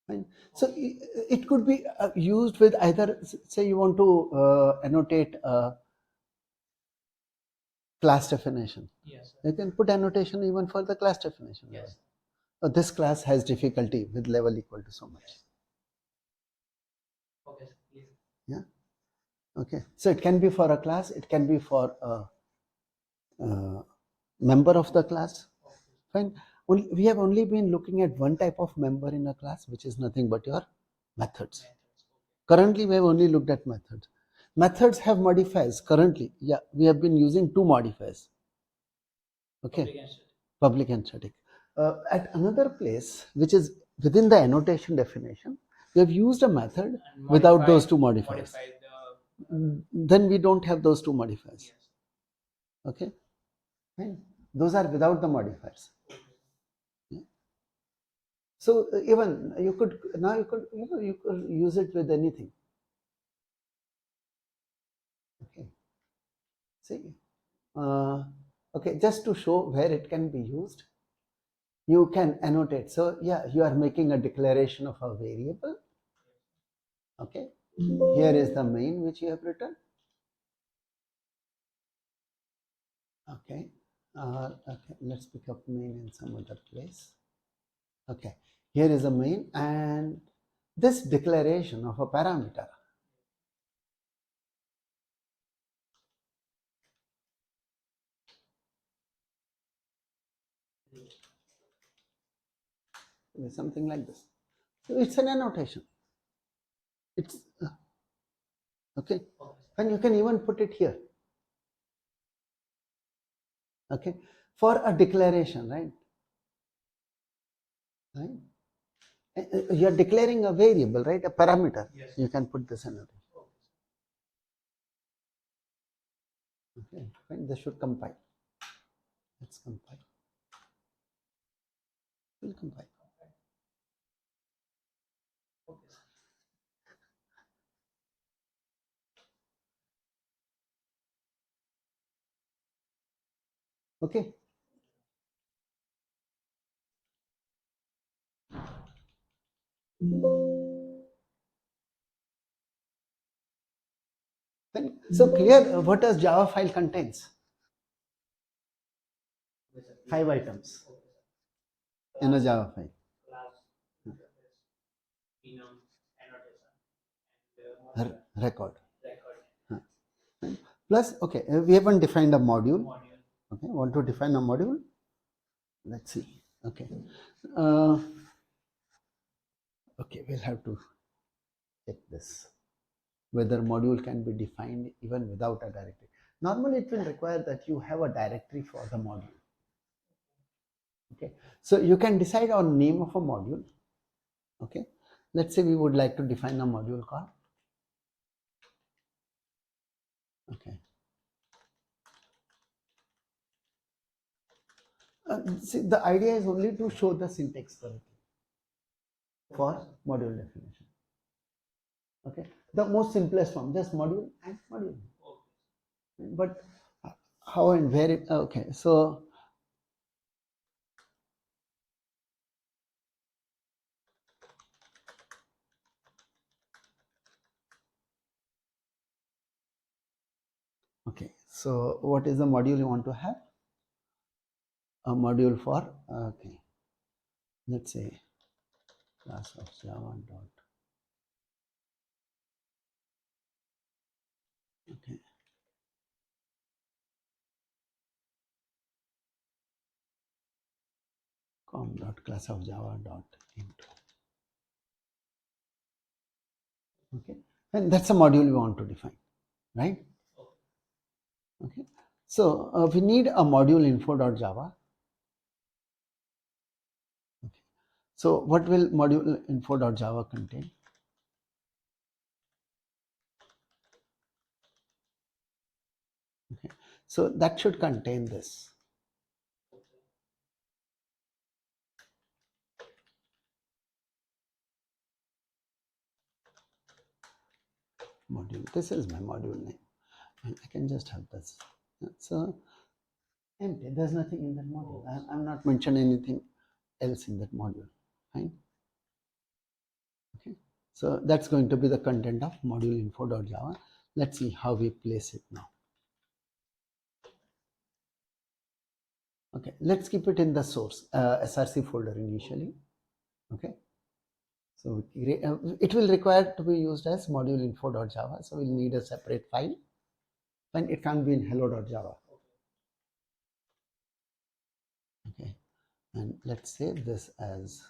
Fine. So it could be used with either, say you want to annotate class definition. Yes. You can put annotation even for the class definition. Yes. This class has difficulty with level equal to so much. Okay. Yes. Yeah. Okay. So it can be for a class. It can be for a member of the class. Fine. We have only been looking at one type of member in a class, which is nothing but your methods. Currently, we have only looked at methods. Methods have modifiers. Currently, yeah, we have been using two modifiers. Okay, public and static. At another place, which is within the annotation definition, we have used a method without those two modifiers. Then we don't have those two modifiers. Yes. Okay, fine. Those are without the modifiers. So even you could now you could use it with anything. Okay. See, okay, just to show where it can be used, you can annotate. So yeah, you are making a declaration of a variable. Okay, here is the main which you have written. Okay, okay, let's pick up main in some other place. Okay, here is a main and this declaration of a parameter. Something like this. So it's an annotation. It's okay, and you can even put it here. Okay, for a declaration, right? Right? You are declaring a variable, right? A parameter. Yes. You can put this annotation. Okay, fine. This should compile. Let's compile. We'll compile. Okay. So clear what does Java file contains? 5 items in a Java file. Class, enum, annotation, and Record. record. Plus, okay, we haven't defined a module. Module. Okay, want to define a module? Let's see. Okay. Uh, okay, we'll have to check this, whether module can be defined even without a directory. Normally, it will require that you have a directory for the module. Okay, so you can decide on name of a module. Okay, let's say we would like to define a module called. Okay. See, the idea is only to show the syntax correctly for module definition. Okay, the most simplest form, just module and module. But how and where it, okay, so okay, so what is the module you want to have? A module for, okay, let's say class of Java dot, okay, com dot class of Java dot intro. Okay, and that's a module we want to define, right? Okay, so we need a module info.java. Okay, so what will module info.java contain? Okay, so that should contain this. Module, this is my module name, and I can just have this. So empty, there's nothing in that module. I'm not mentioning anything else in that module. Fine. Okay, so that's going to be the content of module info.java. Let's see how we place it now. Okay, let's keep it in the source src folder initially. Okay, so it will require to be used as module info.java, so we'll need a separate file, and it can't be in hello.java. Okay, and let's say this as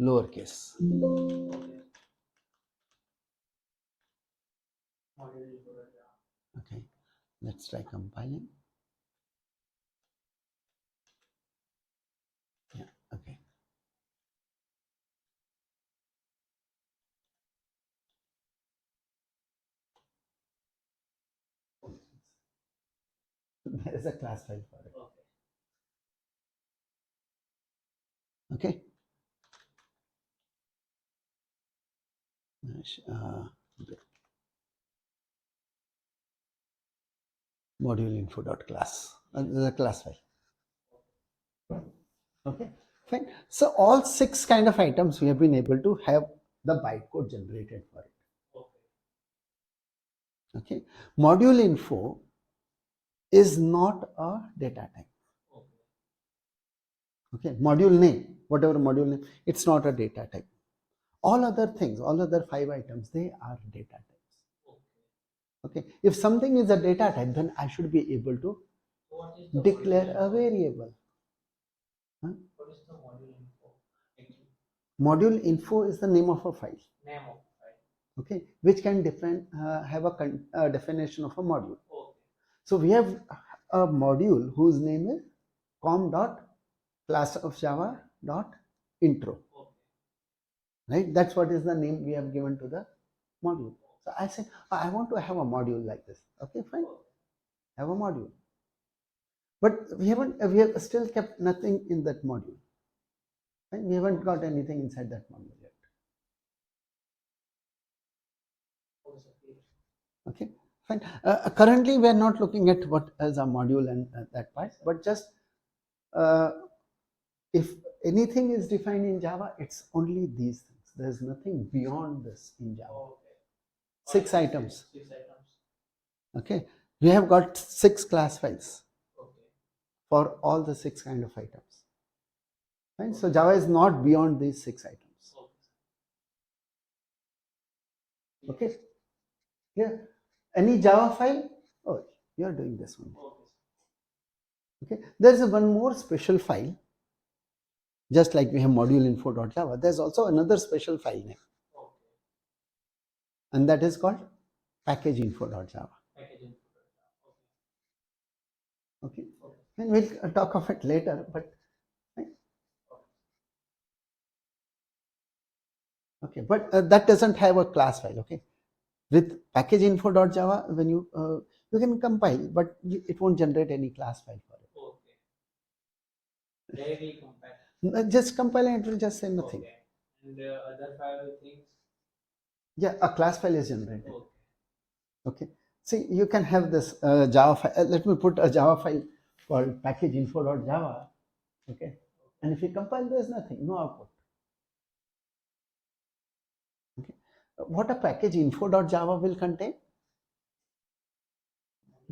lowercase. Okay, let's try compiling. Yeah, okay. There is a class file for it. Okay. Module info.class. There's a class file. Okay, fine. So all 6 kind of items we have been able to have the bytecode generated for it. Okay, module info is not a data type. Okay, module name, whatever module name, it's not a data type. All other things, all other 5 items, they are data types. Okay, if something is a data type, then I should be able to declare a variable. Huh? What is the module info? Module info is the name of a file. Name of file. Okay, which can have a definition of a module. Okay. So we have a module whose name is com.class of Java dot intro. Okay. Right, that's what is the name we have given to the module. So I said, I want to have a module like this. Okay, fine, have a module. But we have still kept nothing in that module. Right? We haven't got anything inside that module yet. Okay, Fine. Currently, we are not looking at what is a module and that part, but just if anything is defined in Java, it's only these things. There's nothing beyond this in Java. Okay. 6 items. 6 items. Okay. We have got 6 class files Okay. for all the 6 kind of items. Right? So Java is not beyond these 6 items. Okay. Yeah. Any Java file? Oh, you're doing this one. Okay. There's one more special file. Just like we have module info.java, there's also another special file name. And that is called package info.java. Okay. And we'll talk of it later, but okay, but that doesn't have a class file. Okay. With package info.java, when you can compile, but it won't generate any class file for it. Okay. Directly compile. Just compile and it will just say nothing. Okay. And the other 5 things? Yeah, a class file is generated. Okay. See, you can have this Java file. Let me put a Java file called package info.java. Okay. And if you compile, there's nothing, no output. Okay. What a package info.java will contain?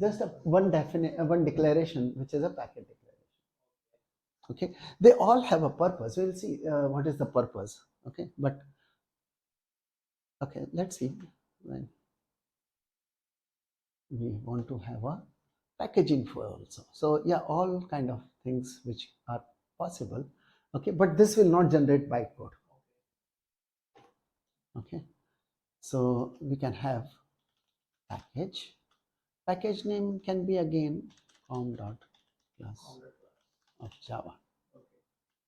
Just one declaration, which is a package declaration. Okay. They all have a purpose. We'll see what is the purpose. Okay. But okay, let's see. When we want to have a package info also. So yeah, all kind of things which are possible. Okay, but this will not generate bytecode. Okay, so we can have package. Package name can be again com.class of Java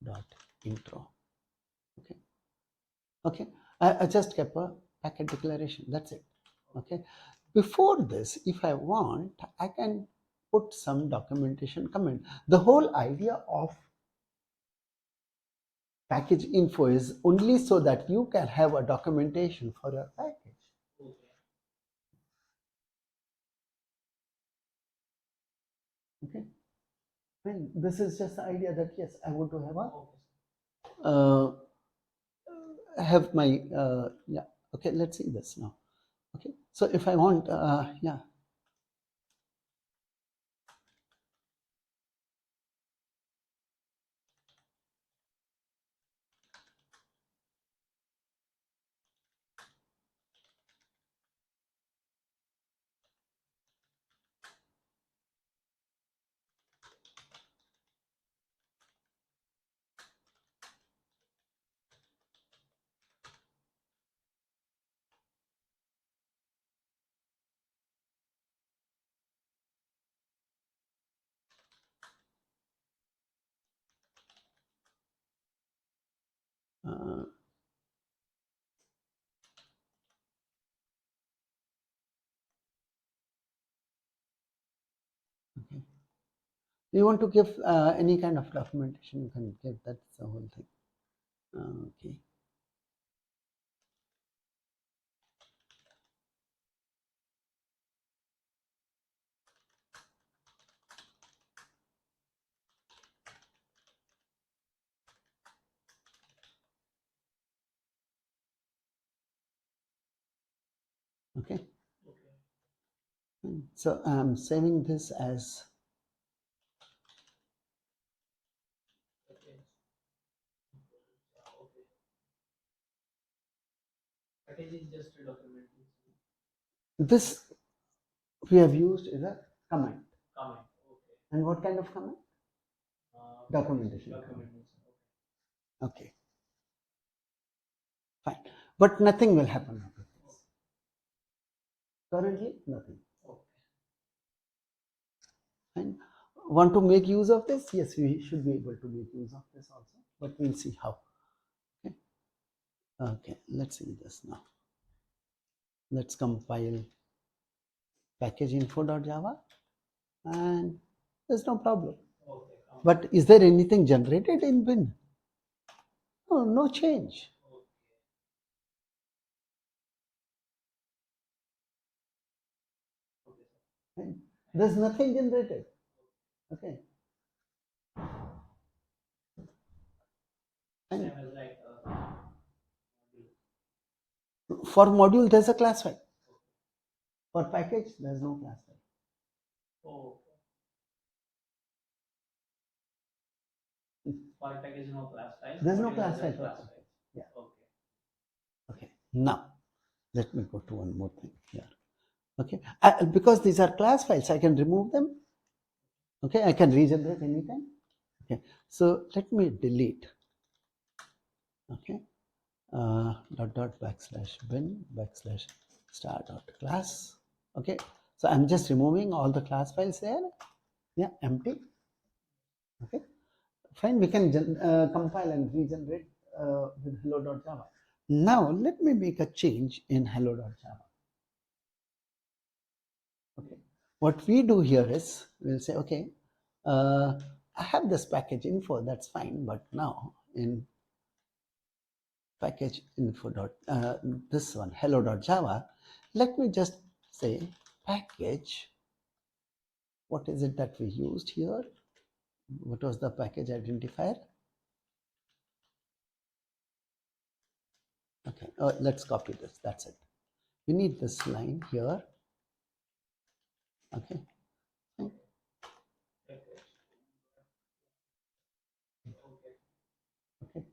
dot intro. Okay, okay. I just kept a packet declaration. That's it. Okay. Before this, if I want, I can put some documentation comment. The whole idea of package info is only so that you can have a documentation for your package. Okay. And this is just the idea that yes, I want to have my yeah. Okay, let's see this now. Okay, so if I want yeah. Okay. You want to give any kind of documentation, you can give. That's the whole thing. Okay. Okay. So I'm saving this as Just a document. this we have used is a comment. Comment. Okay. And what kind of comment? Documentation. Okay. Fine. But nothing will happen with this. Currently, nothing. Okay. Fine. Want to make use of this? Yes, we should be able to make use of this also, but we'll see how. Okay. Okay, let's see this now. Let's compile package info.java and there's no problem. Okay. But is there anything generated in bin? Oh, no change. Right? There's nothing generated. Okay. Same And as like for module, there's a class file. For package, there's no class file. oh, for package no class file. There's no Module class has a file for class package. file. Yeah. Okay. Okay. Now, let me go to one more thing here. Okay. Because these are class files, I can remove them. Okay. I can regenerate anytime. Okay. So let me delete. Okay. Dot backslash bin backslash star dot class. Okay. So I'm just removing all the class files there. Yeah. Empty. Okay. Fine. We can compile and regenerate with hello.java. Now let me make a change in hello.java. Okay. What we do here is we'll say, okay, I have this package info, that's fine, but now in package info this one hello.java, let me just say package. What is it that we used here? What was the package identifier? Okay, let's copy this. That's it. We need this line here. Okay. Okay.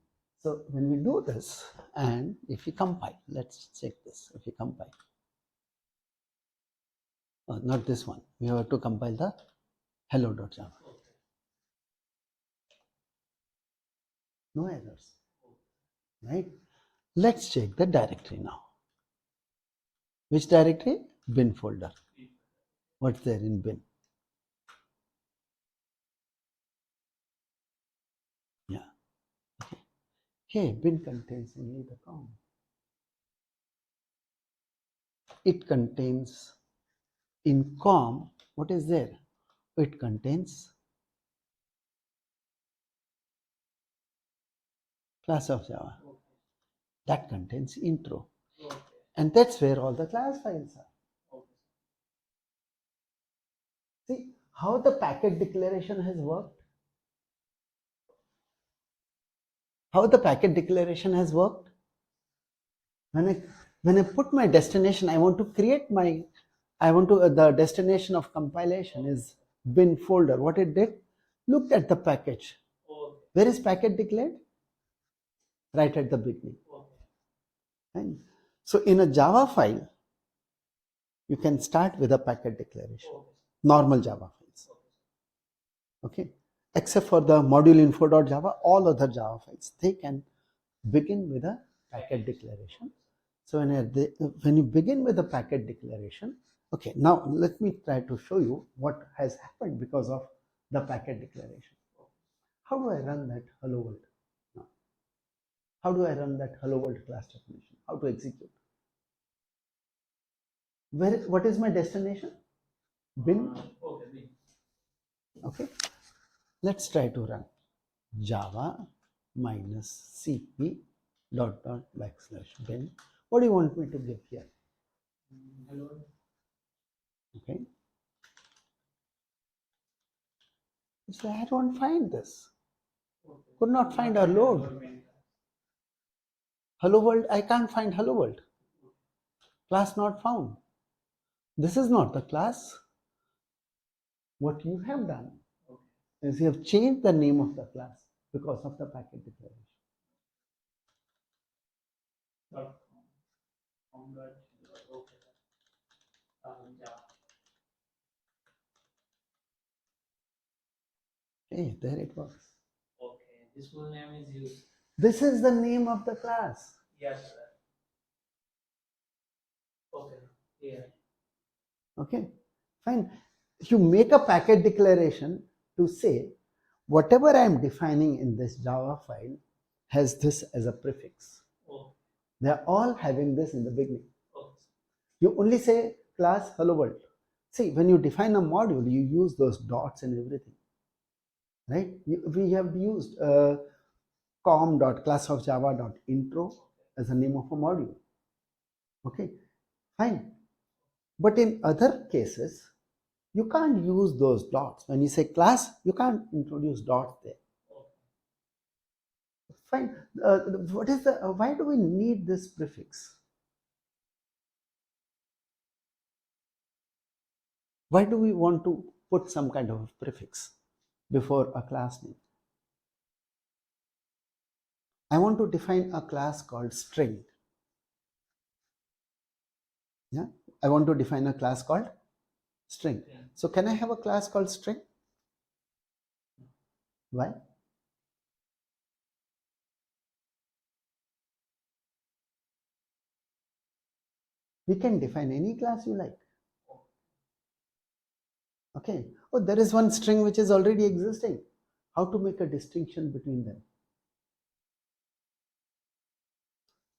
So when we do this, and if we compile, let's check this. If we compile, not this one. We have to compile the hello.java. No errors. Right? Let's check the directory now. Which directory? Bin folder. What's there in bin? Yeah. Okay. Hey, bin contains only the com. It contains in com, what is there? It contains class of Java. That contains intro. And that's where all the class files are. See how the packet declaration has worked? How the packet declaration has worked? When I put my destination, I want to create my, the destination of compilation is bin folder. What it did? Looked at the package. Where is packet declared? Right at the beginning. And so in a Java file, you can start with a packet declaration. Normal Java files. Okay. Except for the module info.java, all other Java files, they can begin with a packet declaration. So when you begin with a packet declaration, okay, now let me try to show you what has happened because of the packet declaration. How do I run that hello world? Now, how do I run that hello world class definition? How to execute? What is my destination? Bin. Okay. Let's try to run java minus cp dot backslash bin. What do you want me to give here? Hello. Okay. So I don't find this. Could not find our load. Hello world, I can't find hello world. Class not found. This is not the class. What you have done is you have changed the name of the class because of the packet declaration. Okay, there it was. Okay, this full name is used. This is the name of the class. Yes, sir. Okay, yeah. Okay, fine. You make a packet declaration to say whatever I am defining in this Java file has this as a prefix. Okay. They are all having this in the beginning. Okay. You only say class hello world. See, when you define a module, you use those dots and everything, right? We have used com.classofjava.intro as the name of a module. Okay, fine. But in other cases, You can't use those dots. When you say class, you can't introduce dots there. Fine. What is the? Why do we need this prefix? Why do we want to put some kind of prefix before a class name? I want to define a class called string. Yeah, I want to define a class called string. Yeah. So can I have a class called string? Why? We can define any class you like. Okay. Oh, there is one string which is already existing. How to make a distinction between them?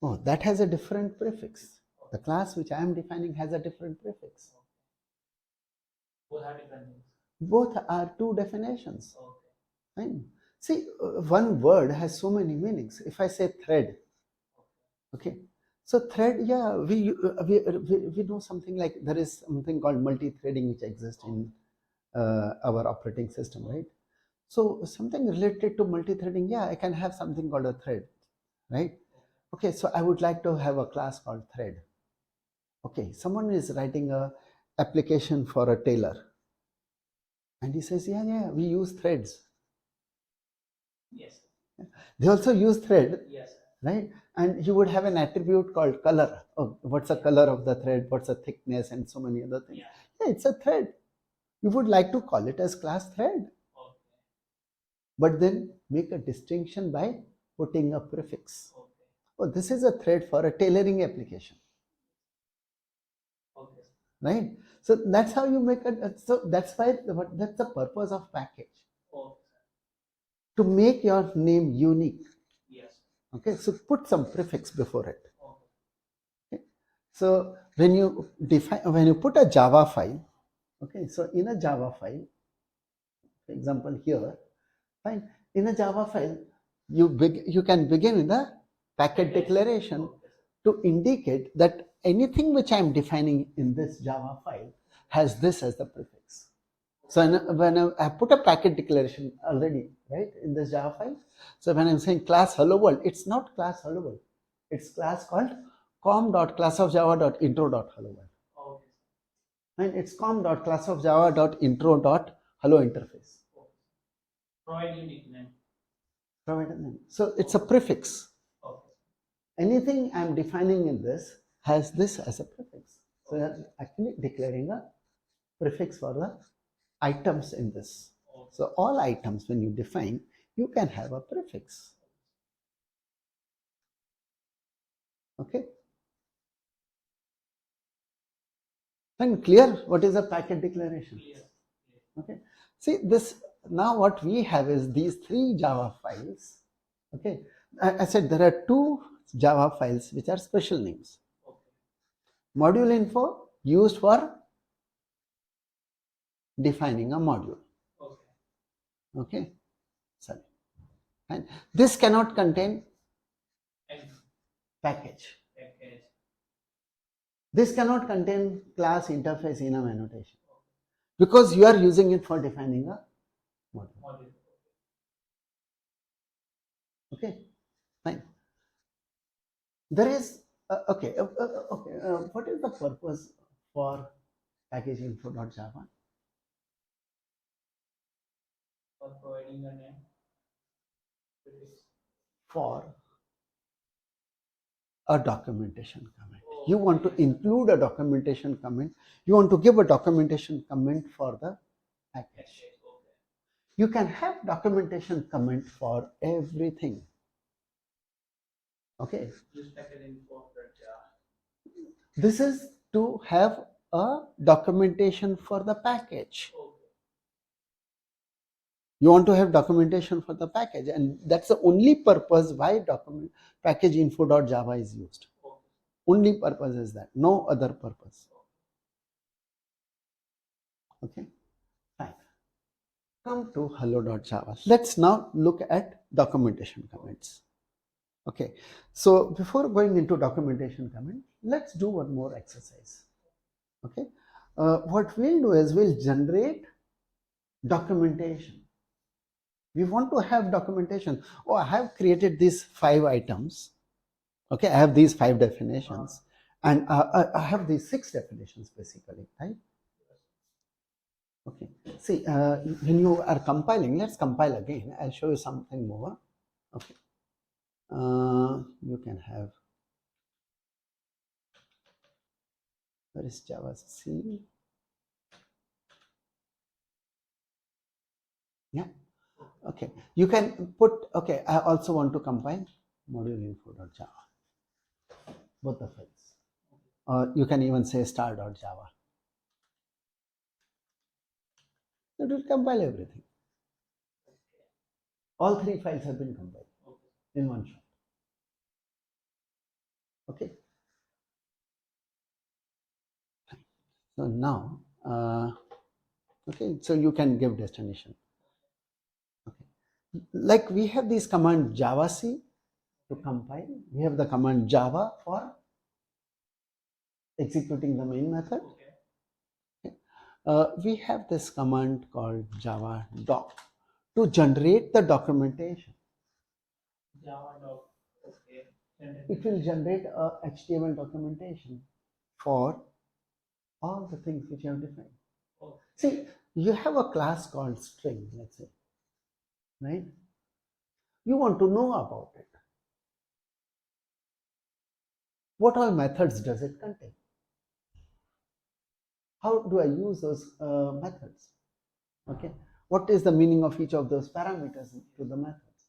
Oh, that has a different prefix. The class which I am defining has a different prefix. Both have different things. Both are two definitions. Okay. Fine. See, one word has so many meanings. If I say thread, okay. So thread, yeah, we know something like there is something called multi-threading which exists in our operating system, right? So something related to multi-threading, yeah, I can have something called a thread, right? Okay, so I would like to have a class called thread. Okay, someone is writing a application for a tailor, and he says, yeah, we use threads. Yes. They also use thread, Yes. right? And you would have an attribute called color. Oh, what's the color of the thread? What's the thickness, and so many other things. Yeah, it's a thread. You would like to call it as class thread, Okay. but then make a distinction by putting a prefix. Okay. Oh, this is a thread for a tailoring application. Okay. Right? So that's how you make it. So that's why that's the purpose of package. Okay. To make your name unique. Yes. Okay, so put some prefix before it. Okay. Okay. So when you put a Java file, okay, so in a Java file, for example here, fine, in a Java file, you can begin with a packet declaration to indicate that anything which I am defining in this Java file has this as the prefix. So when I put a packet declaration already, right, in this Java file, so when I'm saying class hello world, it's not class hello world. It's class called com.classofjava.intro.hello world. Okay. And it's com.classofjava.intro.hello interface. Provide unique name. Provide a name. So it's a prefix. Okay. Anything I'm defining in this has this as a prefix. So you're actually declaring a prefix for the items in this. So all items when you define, you can have a prefix. Okay. And clear what is a packet declaration? Clear. Okay. See this, now what we have is these three Java files. Okay. I said there are two Java files which are special names. Okay. Module info used for defining a module. Okay. Okay. Sorry. And this cannot contain And package. package. This cannot contain class interface enum annotation because you are using it for defining a module. Module. Okay, fine. There is okay. What is the purpose for package info.java? For providing a name. Prefix. For a documentation comment. You want to include a documentation comment. You want to give a documentation comment for the package. Okay. You can have documentation comment for everything. Okay. Use package info. This is to have a documentation for the package. Okay. You want to have documentation for the package, and that's the only purpose why package info.java is used. Okay. Only purpose is that, no other purpose. Okay, fine. Come to hello.java. Let's now look at documentation comments. Okay, so before going into documentation comment, let's do one more exercise. Okay, what we'll do is we'll generate documentation. We want to have documentation. Oh, I have created these 5 items. Okay, I have these 5 definitions, and I have these 6 definitions basically, right? Okay, see, when you are compiling, let's compile again. I'll show you something more. Okay, you can have, where is Java C? Yeah, okay, you can put, okay, I also want to compile module info.java, both the files, or you can even say star.java. It will compile everything. All 3 files have been compiled in one shot. Okay, so now, okay, so you can give destination. Okay, like we have this command javac to compile. We have the command java for executing the main method. Okay. We have this command called java doc to generate the documentation. Java doc. Okay. It will generate a HTML documentation for all the things which you have defined. Okay. See, you have a class called string, let's say, right? You want to know about it. What all methods does it contain? How do I use those methods? Okay, what is the meaning of each of those parameters to the methods?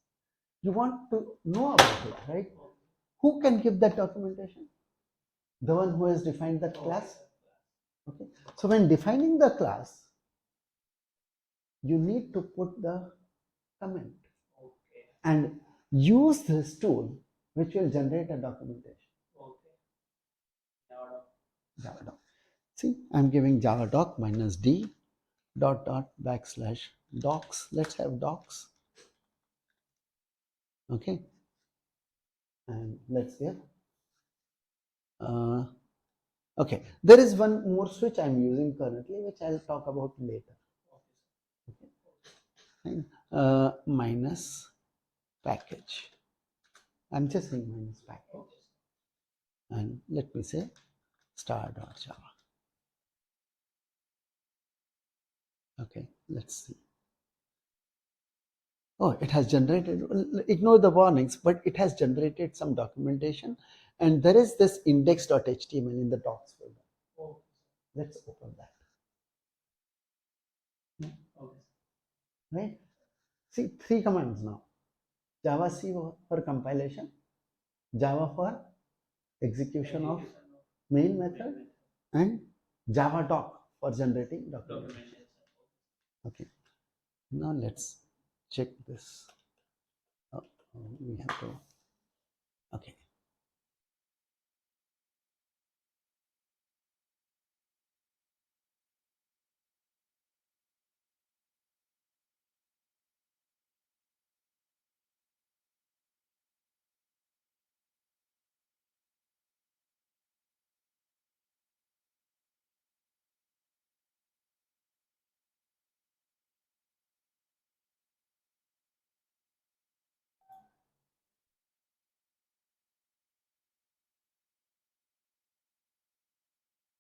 You want to know about it, right? Who can give that documentation? The one who has defined that class. Okay, so when defining the class, you need to put the comment and use this tool which will generate a documentation. Java doc. See, I'm giving java doc minus d dot dot backslash docs. Let's have docs. Okay, and let's give. Okay, there is one more switch I'm using currently, which I'll talk about later. Okay. Minus package. I'm just saying minus package. And let me say star.java. Okay, let's see. Oh, it has generated, ignore the warnings, but it has generated some documentation. And there is this index.html in the docs folder. Oh. Let's open that. Okay. Right? See, 3 commands now. Java C for compilation, Java for execution of main method, and Java doc for generating documentation. Okay, now let's check this. Oh, we have to, okay.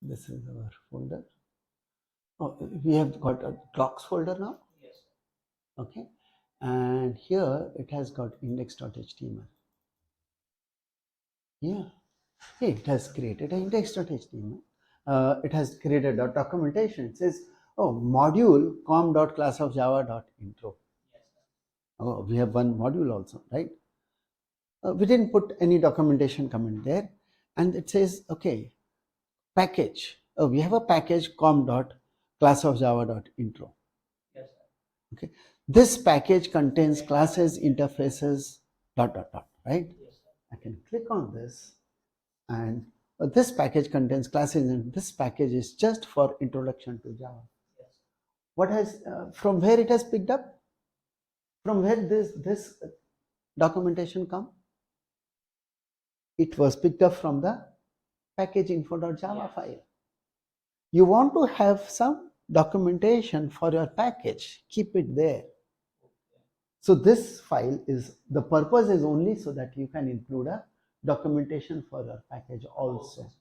This is our folder. Oh, we have got a docs folder now. Yes. Okay, and here it has got index.html. Yeah, it has created an index.html. It has created a documentation. It says, oh, module com.classofjava.intro. Yes. Oh, we have one module also, right? We didn't put any documentation comment there, and it says, okay, package. Oh, we have a package com.classofjava.intro. Yes, sir. Okay, this package contains classes, interfaces, dot dot dot, right? Yes, sir. I can click on this, and this package contains classes, and this package is just for introduction to Java. Yes. What has from where it has picked up? From where this documentation come? It was picked up from the package info.java file. You want to have some documentation for your package, keep it there. So this file is, the purpose is only so that you can include a documentation for your package also.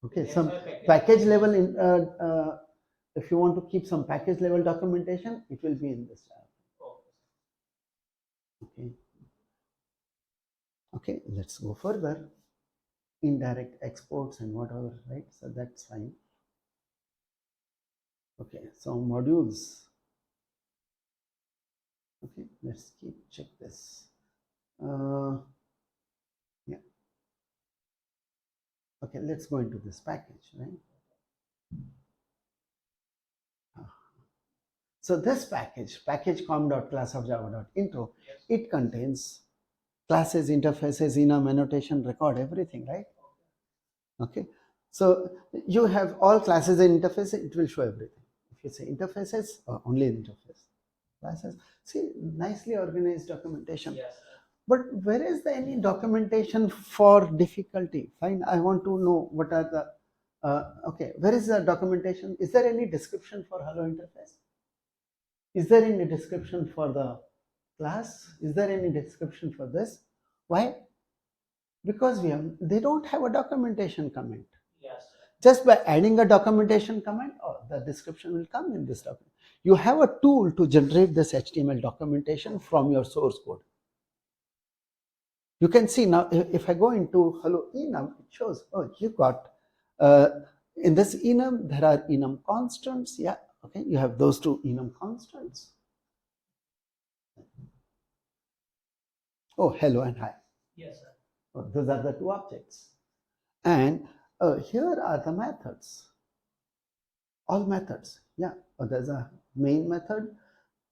Okay, That's some why package level in, if you want to keep some package level documentation, it will be in this tab. Okay. Okay, let's go further. Indirect exports and whatever, right? So that's fine. Okay, so modules. Okay, let's check this. Yeah. Okay, let's go into this package, right? So this package com.class of java.intro, Yes. it contains classes, interfaces, enum, annotation, record, everything, right? Okay. So you have all classes and interfaces, it will show everything. If you say interfaces, only interface. Classes, see, nicely organized documentation. Yes. But where is there any documentation for difficulty? Fine, I want to know what are the, okay, where is the documentation? Is there any description for hello interface? Is there any description for the class? Is there any description for this? Why? Because they don't have a documentation comment. Yes. Just by adding a documentation comment, the description will come in this document. You have a tool to generate this HTML documentation from your source code. You can see now, if I go into hello enum, it shows, oh, you got, in this enum, there are enum constants. Yeah, okay, you have those two enum constants. Oh, hello and hi. Yes, sir. Oh, those are the two objects. And here are the methods. All methods. Yeah, there's a main method.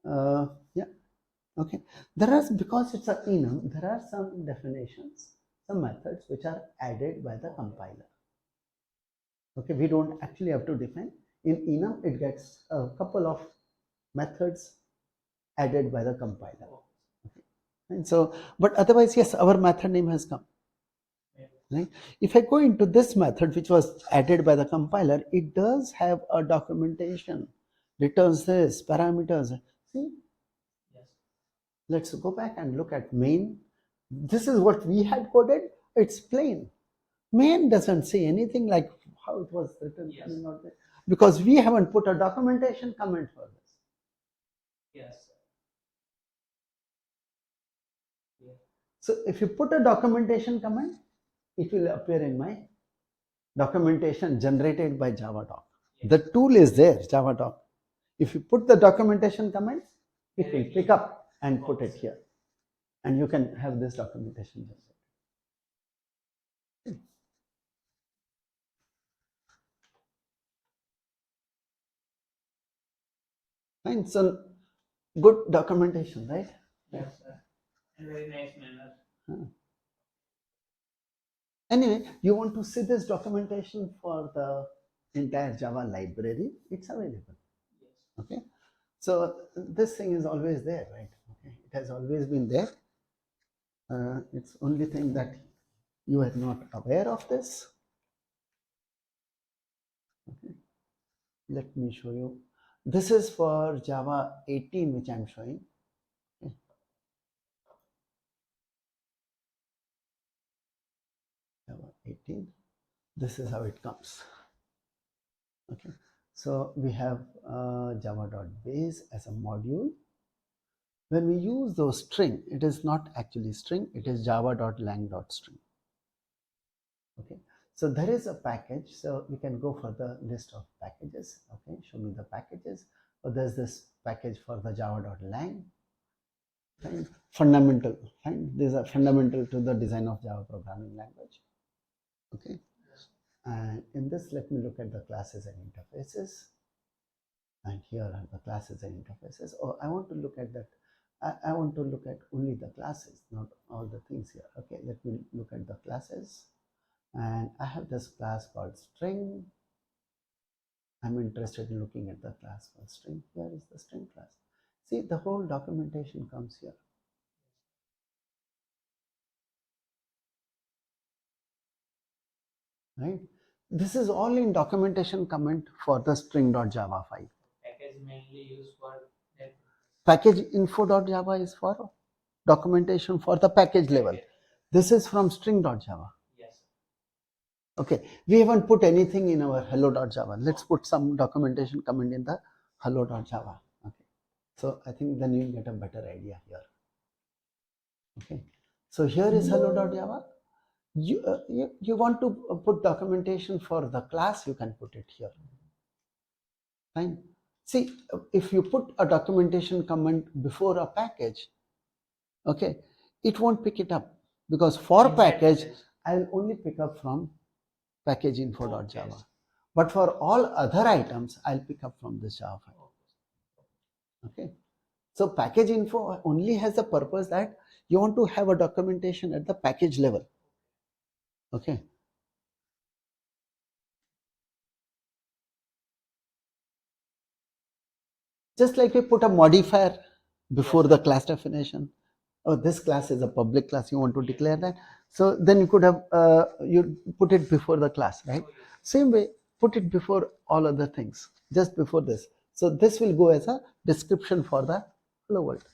Yeah, okay. There are, because it's a enum, there are some definitions, some methods which are added by the compiler. Okay, we don't actually have to define. In enum, it gets a couple of methods added by the compiler. Okay. And so, but otherwise, yes, our method name has come. Right? If I go into this method, which was added by the compiler, it does have a documentation, returns this, parameters. See? Yes. Let's go back and look at main. This is what we had coded. It's plain. Main doesn't say anything like how it was written. Yes. Because we haven't put a documentation comment for this. Yes. Yeah. So if you put a documentation comment, it will appear in my documentation generated by Javadoc. Yes. The tool is there, Javadoc. If you put the documentation comment, it will pick up and put it here. And you can have this documentation generated. Fine, so good documentation, right? Yes, sir. In very nice manner. Anyway, you want to see this documentation for the entire Java library, it's available. Yes. Okay, so this thing is always there, right? Okay, it has always been there. It's only thing that you are not aware of this. Okay, let me show you. This is for Java 18, which I'm showing. Okay. Java 18. This is how it comes. Okay, so we have java.base as a module. When we use those string, it is not actually string, it is java.lang.string. Okay, so there is a package, so we can go for the list of packages. Okay, show me the packages. So there's this package for the java.lang. Fine. Fundamental, fine. These are fundamental to the design of Java programming language. Okay, and in this, let me look at the classes and interfaces. And here are the classes and interfaces. Oh, I want to look at that. I want to look at only the classes, not all the things here. Okay, let me look at the classes. And I have this class called string. I'm interested in looking at the class called string. Here is the string class. See, the whole documentation comes here. Right? This is all in documentation comment for the string.java file. Package mainly used for that. Package info.java is for documentation for the package level. This is from string.java. Yes. Okay, we haven't put anything in our hello.java. Let's put some documentation comment in the hello.java. Okay, so I think then you get a better idea here. Okay, so here is hello.java. You want to put documentation for the class, you can put it here. Fine. See, if you put a documentation comment before a package, okay, it won't pick it up, because for package I'll only pick up from package info.java, but for all other items I'll pick up from this Java file. Okay, so package info only has the purpose that you want to have a documentation at the package level. Okay, just like we put a modifier before the class definition. Oh, this class is a public class, you want to declare that, so then you could have you put it before the class, right? Same way, put it before all other things, just before this. So this will go as a description for the hello world.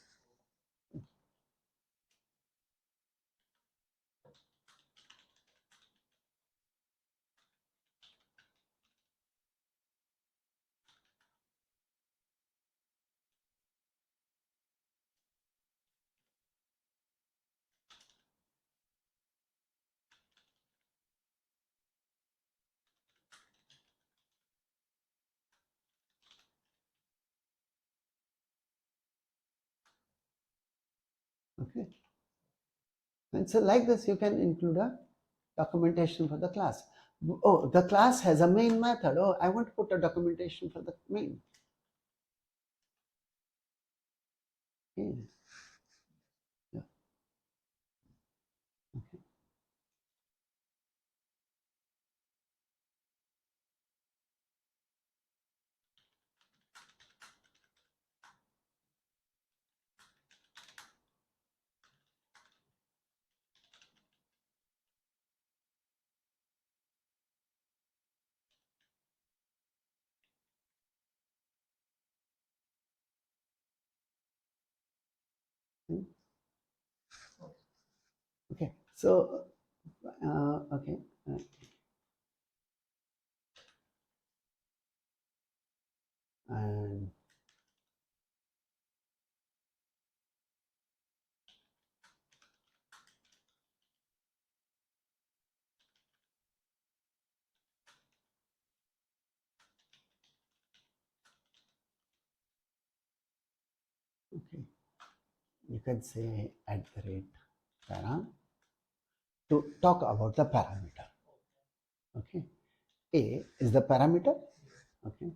Okay, and so like this you can include a documentation for the class. Oh, the class has a main method. Oh, I want to put a documentation for the main. Okay. Yeah. Okay. Okay, so okay, and okay, you can say at the rate param to talk about the parameter. Okay, A is the parameter. Okay,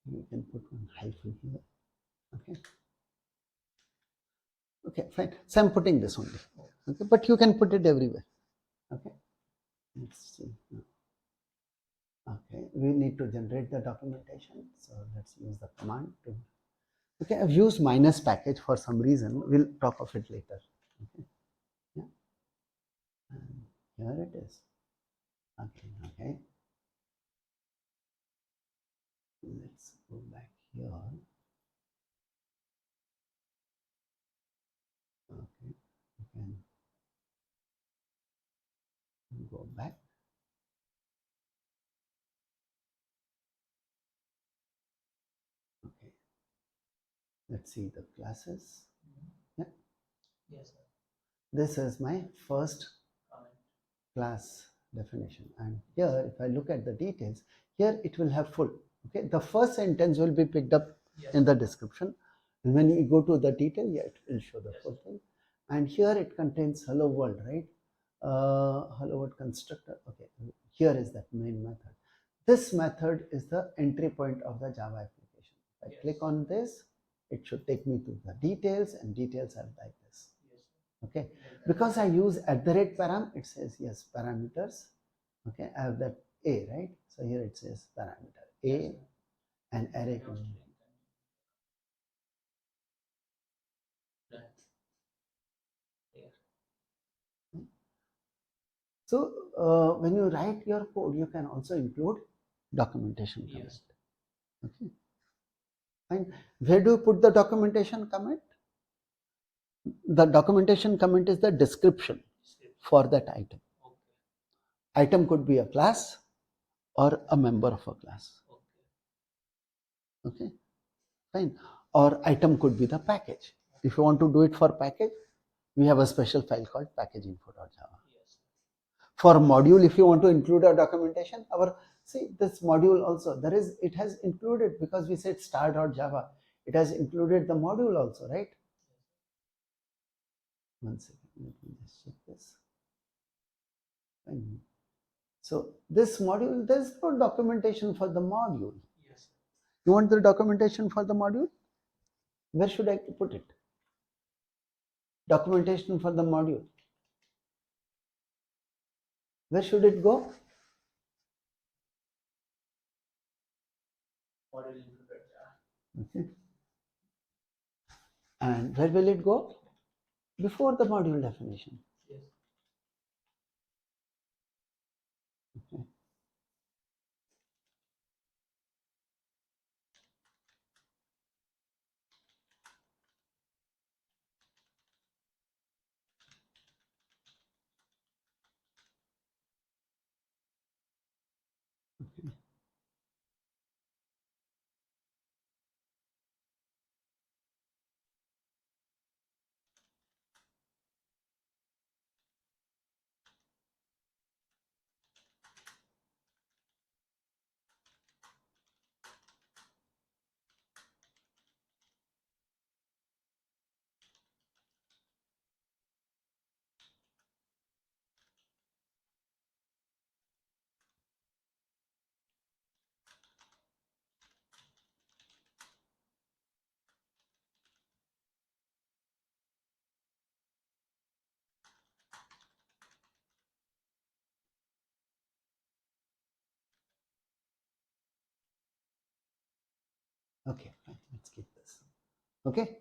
you can put one hyphen here. Okay, okay, fine. So I'm putting this only. Okay, but you can put it everywhere. Okay, let's see. Okay, we need to generate the documentation, so let's use the command to. Okay, I've used minus package for some reason. We'll talk of it later. Okay, yeah, and here it is. Okay, okay. Let's go back here. Okay, you can go back. Okay, let's see the classes. Yeah, Yes, sir. this is my first Comment. class definition, and here if I look at the details, here it will have full. Okay, the first sentence will be picked up Yes. in the description, and when you go to the detail, yeah, it will show the Yes. full thing. And here it contains hello world, right? Hello world constructor. Okay, here is that main method. This method is the entry point of the Java application. If I Yes. click on this, it should take me to the details, and details are like this. Yes. Okay, because I use @param, it says yes, parameters. Okay, I have that A, right? So here it says parameter A and array. So when you write your code, you can also include documentation comment. Yes. Okay. And where do you put the documentation comment? The documentation comment is the description for that item. Okay. Item could be a class or a member of a class. Okay, fine. Or item could be the package. If you want to do it for package, we have a special file called packageinfo.java. Yes. For module, if you want to include a documentation, see this module also, it has included, because we said star.java, it has included the module also, right? One second, let me just check this. Fine. So this module, there's no documentation for the module. Yes. You want the documentation for the module? Where should I put it? Documentation for the module. Where should it go? Okay. And where will it go? Before the module definition. Yes. Okay. Okay. Okay, fine. Let's keep this. Okay.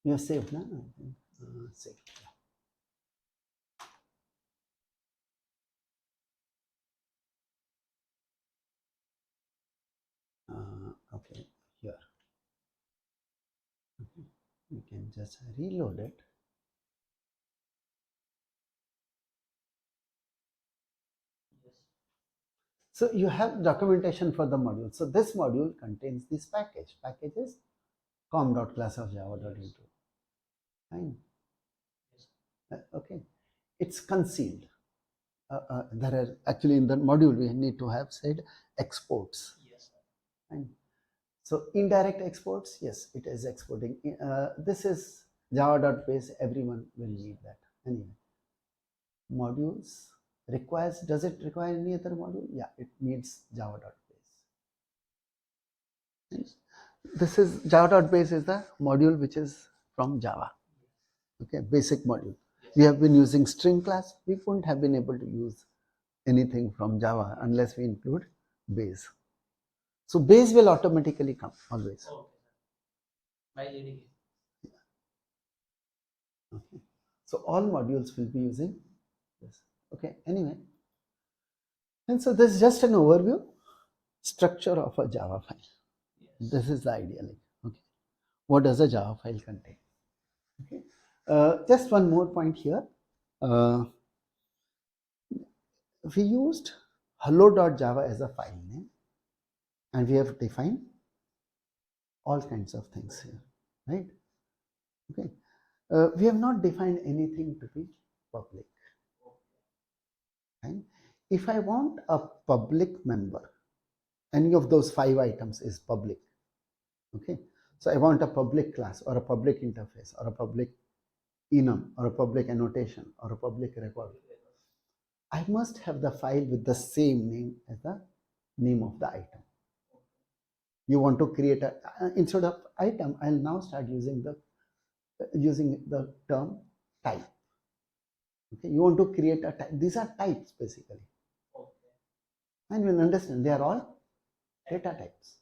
You have saved, no? Saved. Okay, here. Okay. We can just reload it. Yes. So you have documentation for the module. So this module contains this package. Package is com.classofjava.into. Fine. Yes. Okay. It's concealed. There are actually in the module we need to have said exports. Yes. Fine. So indirect exports, yes, it is exporting. This is java.base, everyone will need that. Anyway, modules requires, does it require any other module? Yeah, it needs java.base. Yes. This is java.base is the module which is from Java. Okay, basic module. Yes. We have been using string class. We wouldn't have been able to use anything from Java unless we include base. So base will automatically come always. Okay. By JDK. Okay. So all modules will be using this. Okay, anyway. And so this is just an overview structure of a Java file. Yes. This is the idea. Okay. What does a Java file contain? Okay. Just one more point here. We used hello.java as a file name, and we have defined all kinds of things here, right? Okay. We have not defined anything to be public. Right? If I want a public member, any of those 5 items is public. Okay. So I want a public class or a public interface or a public enum or a public annotation or a public record. I must have the file with the same name as the name of the item. You want to create a instead of item, I'll now start using the term type. Okay, you want to create a type. These are types basically. Okay. And you'll understand they are all data types.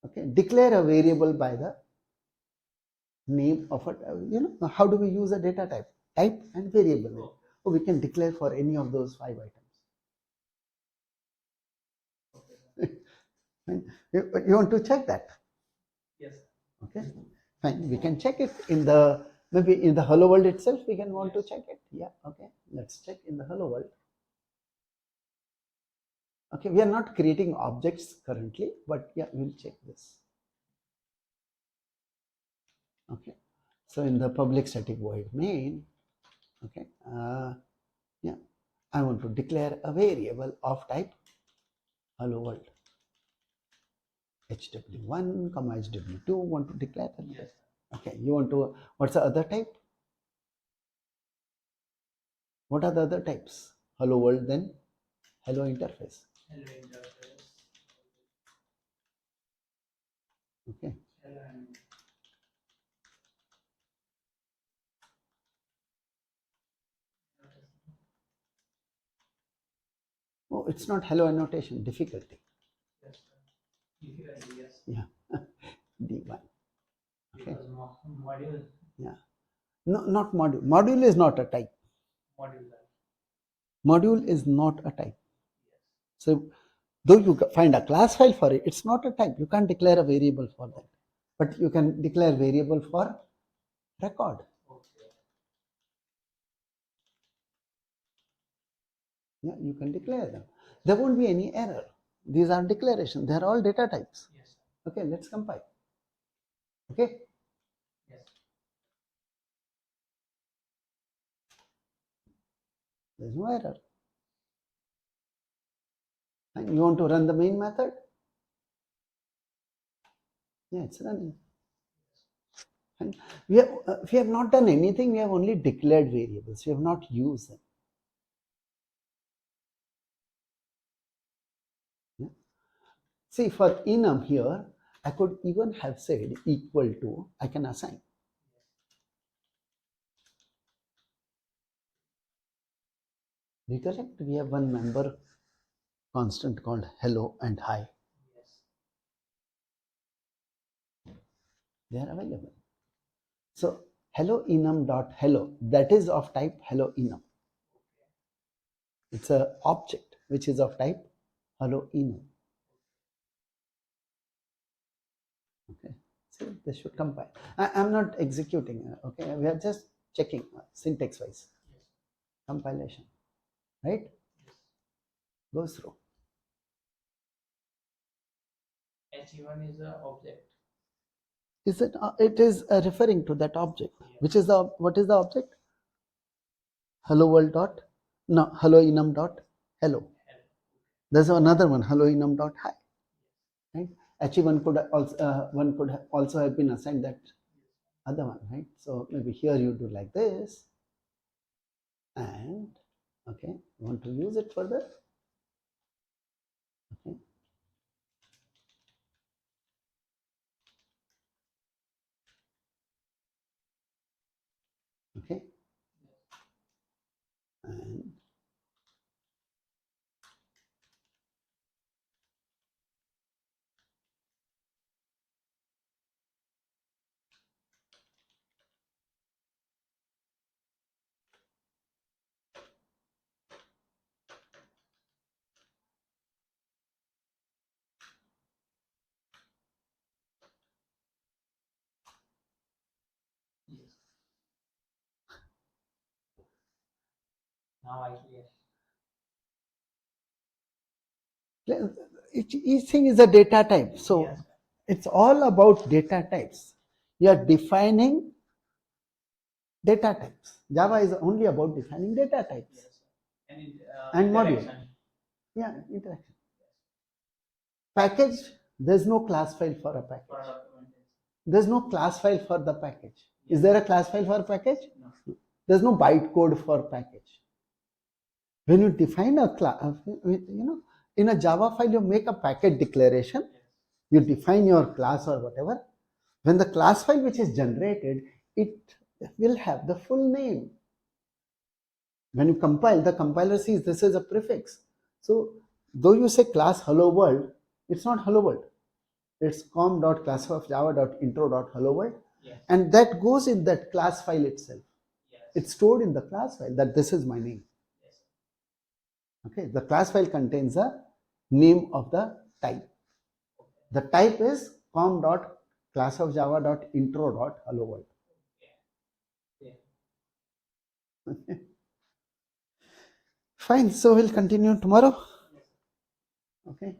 Okay, declare a variable by the name of a, how do we use a data type? Type and variable name. Oh, we can declare for any of those 5 items. Okay. You want to check that? Yes. Okay, fine. We can check it in the, maybe in the hello world itself, we can want to check it. Yeah, okay. Let's check in the hello world. Okay, we are not creating objects currently, but yeah, we'll check this. Okay, so in the public static void main, okay, yeah, I want to declare a variable of type hello world. HW1, comma HW2, want to declare that? Yes. Okay, you want to, what's the other type? What are the other types? Hello world, then hello interface. Hello interface. Okay. Hello. Oh, it's not hello annotation, difficulty. Yes. Difficulty. Yes. Yeah, D1. Okay. Because module. Yeah. No, not module. Module is not a type. Module. Module is not a type. So, though you find a class file for it, it's not a type. You can't declare a variable for that. But you can declare variable for record. Okay. Yeah, you can declare them. There won't be any error. These are declarations. They are all data types. Yes. Okay, let's compile. Okay. Yes. There's no error. And you want to run the main method? Yeah, it's running. And we have not done anything. We have only declared variables. We have not used them. Yeah. See, for enum here, I could even have said equal to, I can assign. Recollect, we have one member constant called hello and hi. Yes. They are available. So hello enum dot hello, that is of type hello enum. It's an object which is of type hello enum. Okay, so this should compile. I'm not executing. Okay, we are just checking syntax wise. Yes. Compilation, right? Yes. Goes through. H1 is an object. Is it? It is referring to that object, which is the, what is the object? Hello world dot, no, hello enum dot hello. There's another one, hello enum dot hi. Right? Actually, one could also have been assigned that other one, right? So maybe here you do like this, and okay, you want to use it further. Okay. Okay. And Yes. Now I clear. each thing is a data type. So Yes. it's all about data types. You are defining data types. Java is only about defining data types. Yes. And And module. interaction. Yeah, interaction. Package There's no class file for a For package. documentation. There's no class file for the package. Is there a class file for package? No. There's no bytecode for package. When you define a class, in a Java file, you make a package declaration, Yes. you define your class or whatever. When the class file which is generated, it will have the full name. When you compile, the compiler sees this is a prefix. So though you say class hello world, it's not hello world. It's com.classofjava.intro.hello world, Yes. and that goes in that class file itself. Yes. It's stored in the class file that this is my name. Yes. Okay, the class file contains a name of the type. The type is com.classofjava.intro.hello world. Yeah. Fine, so we'll continue tomorrow. Yes. Okay.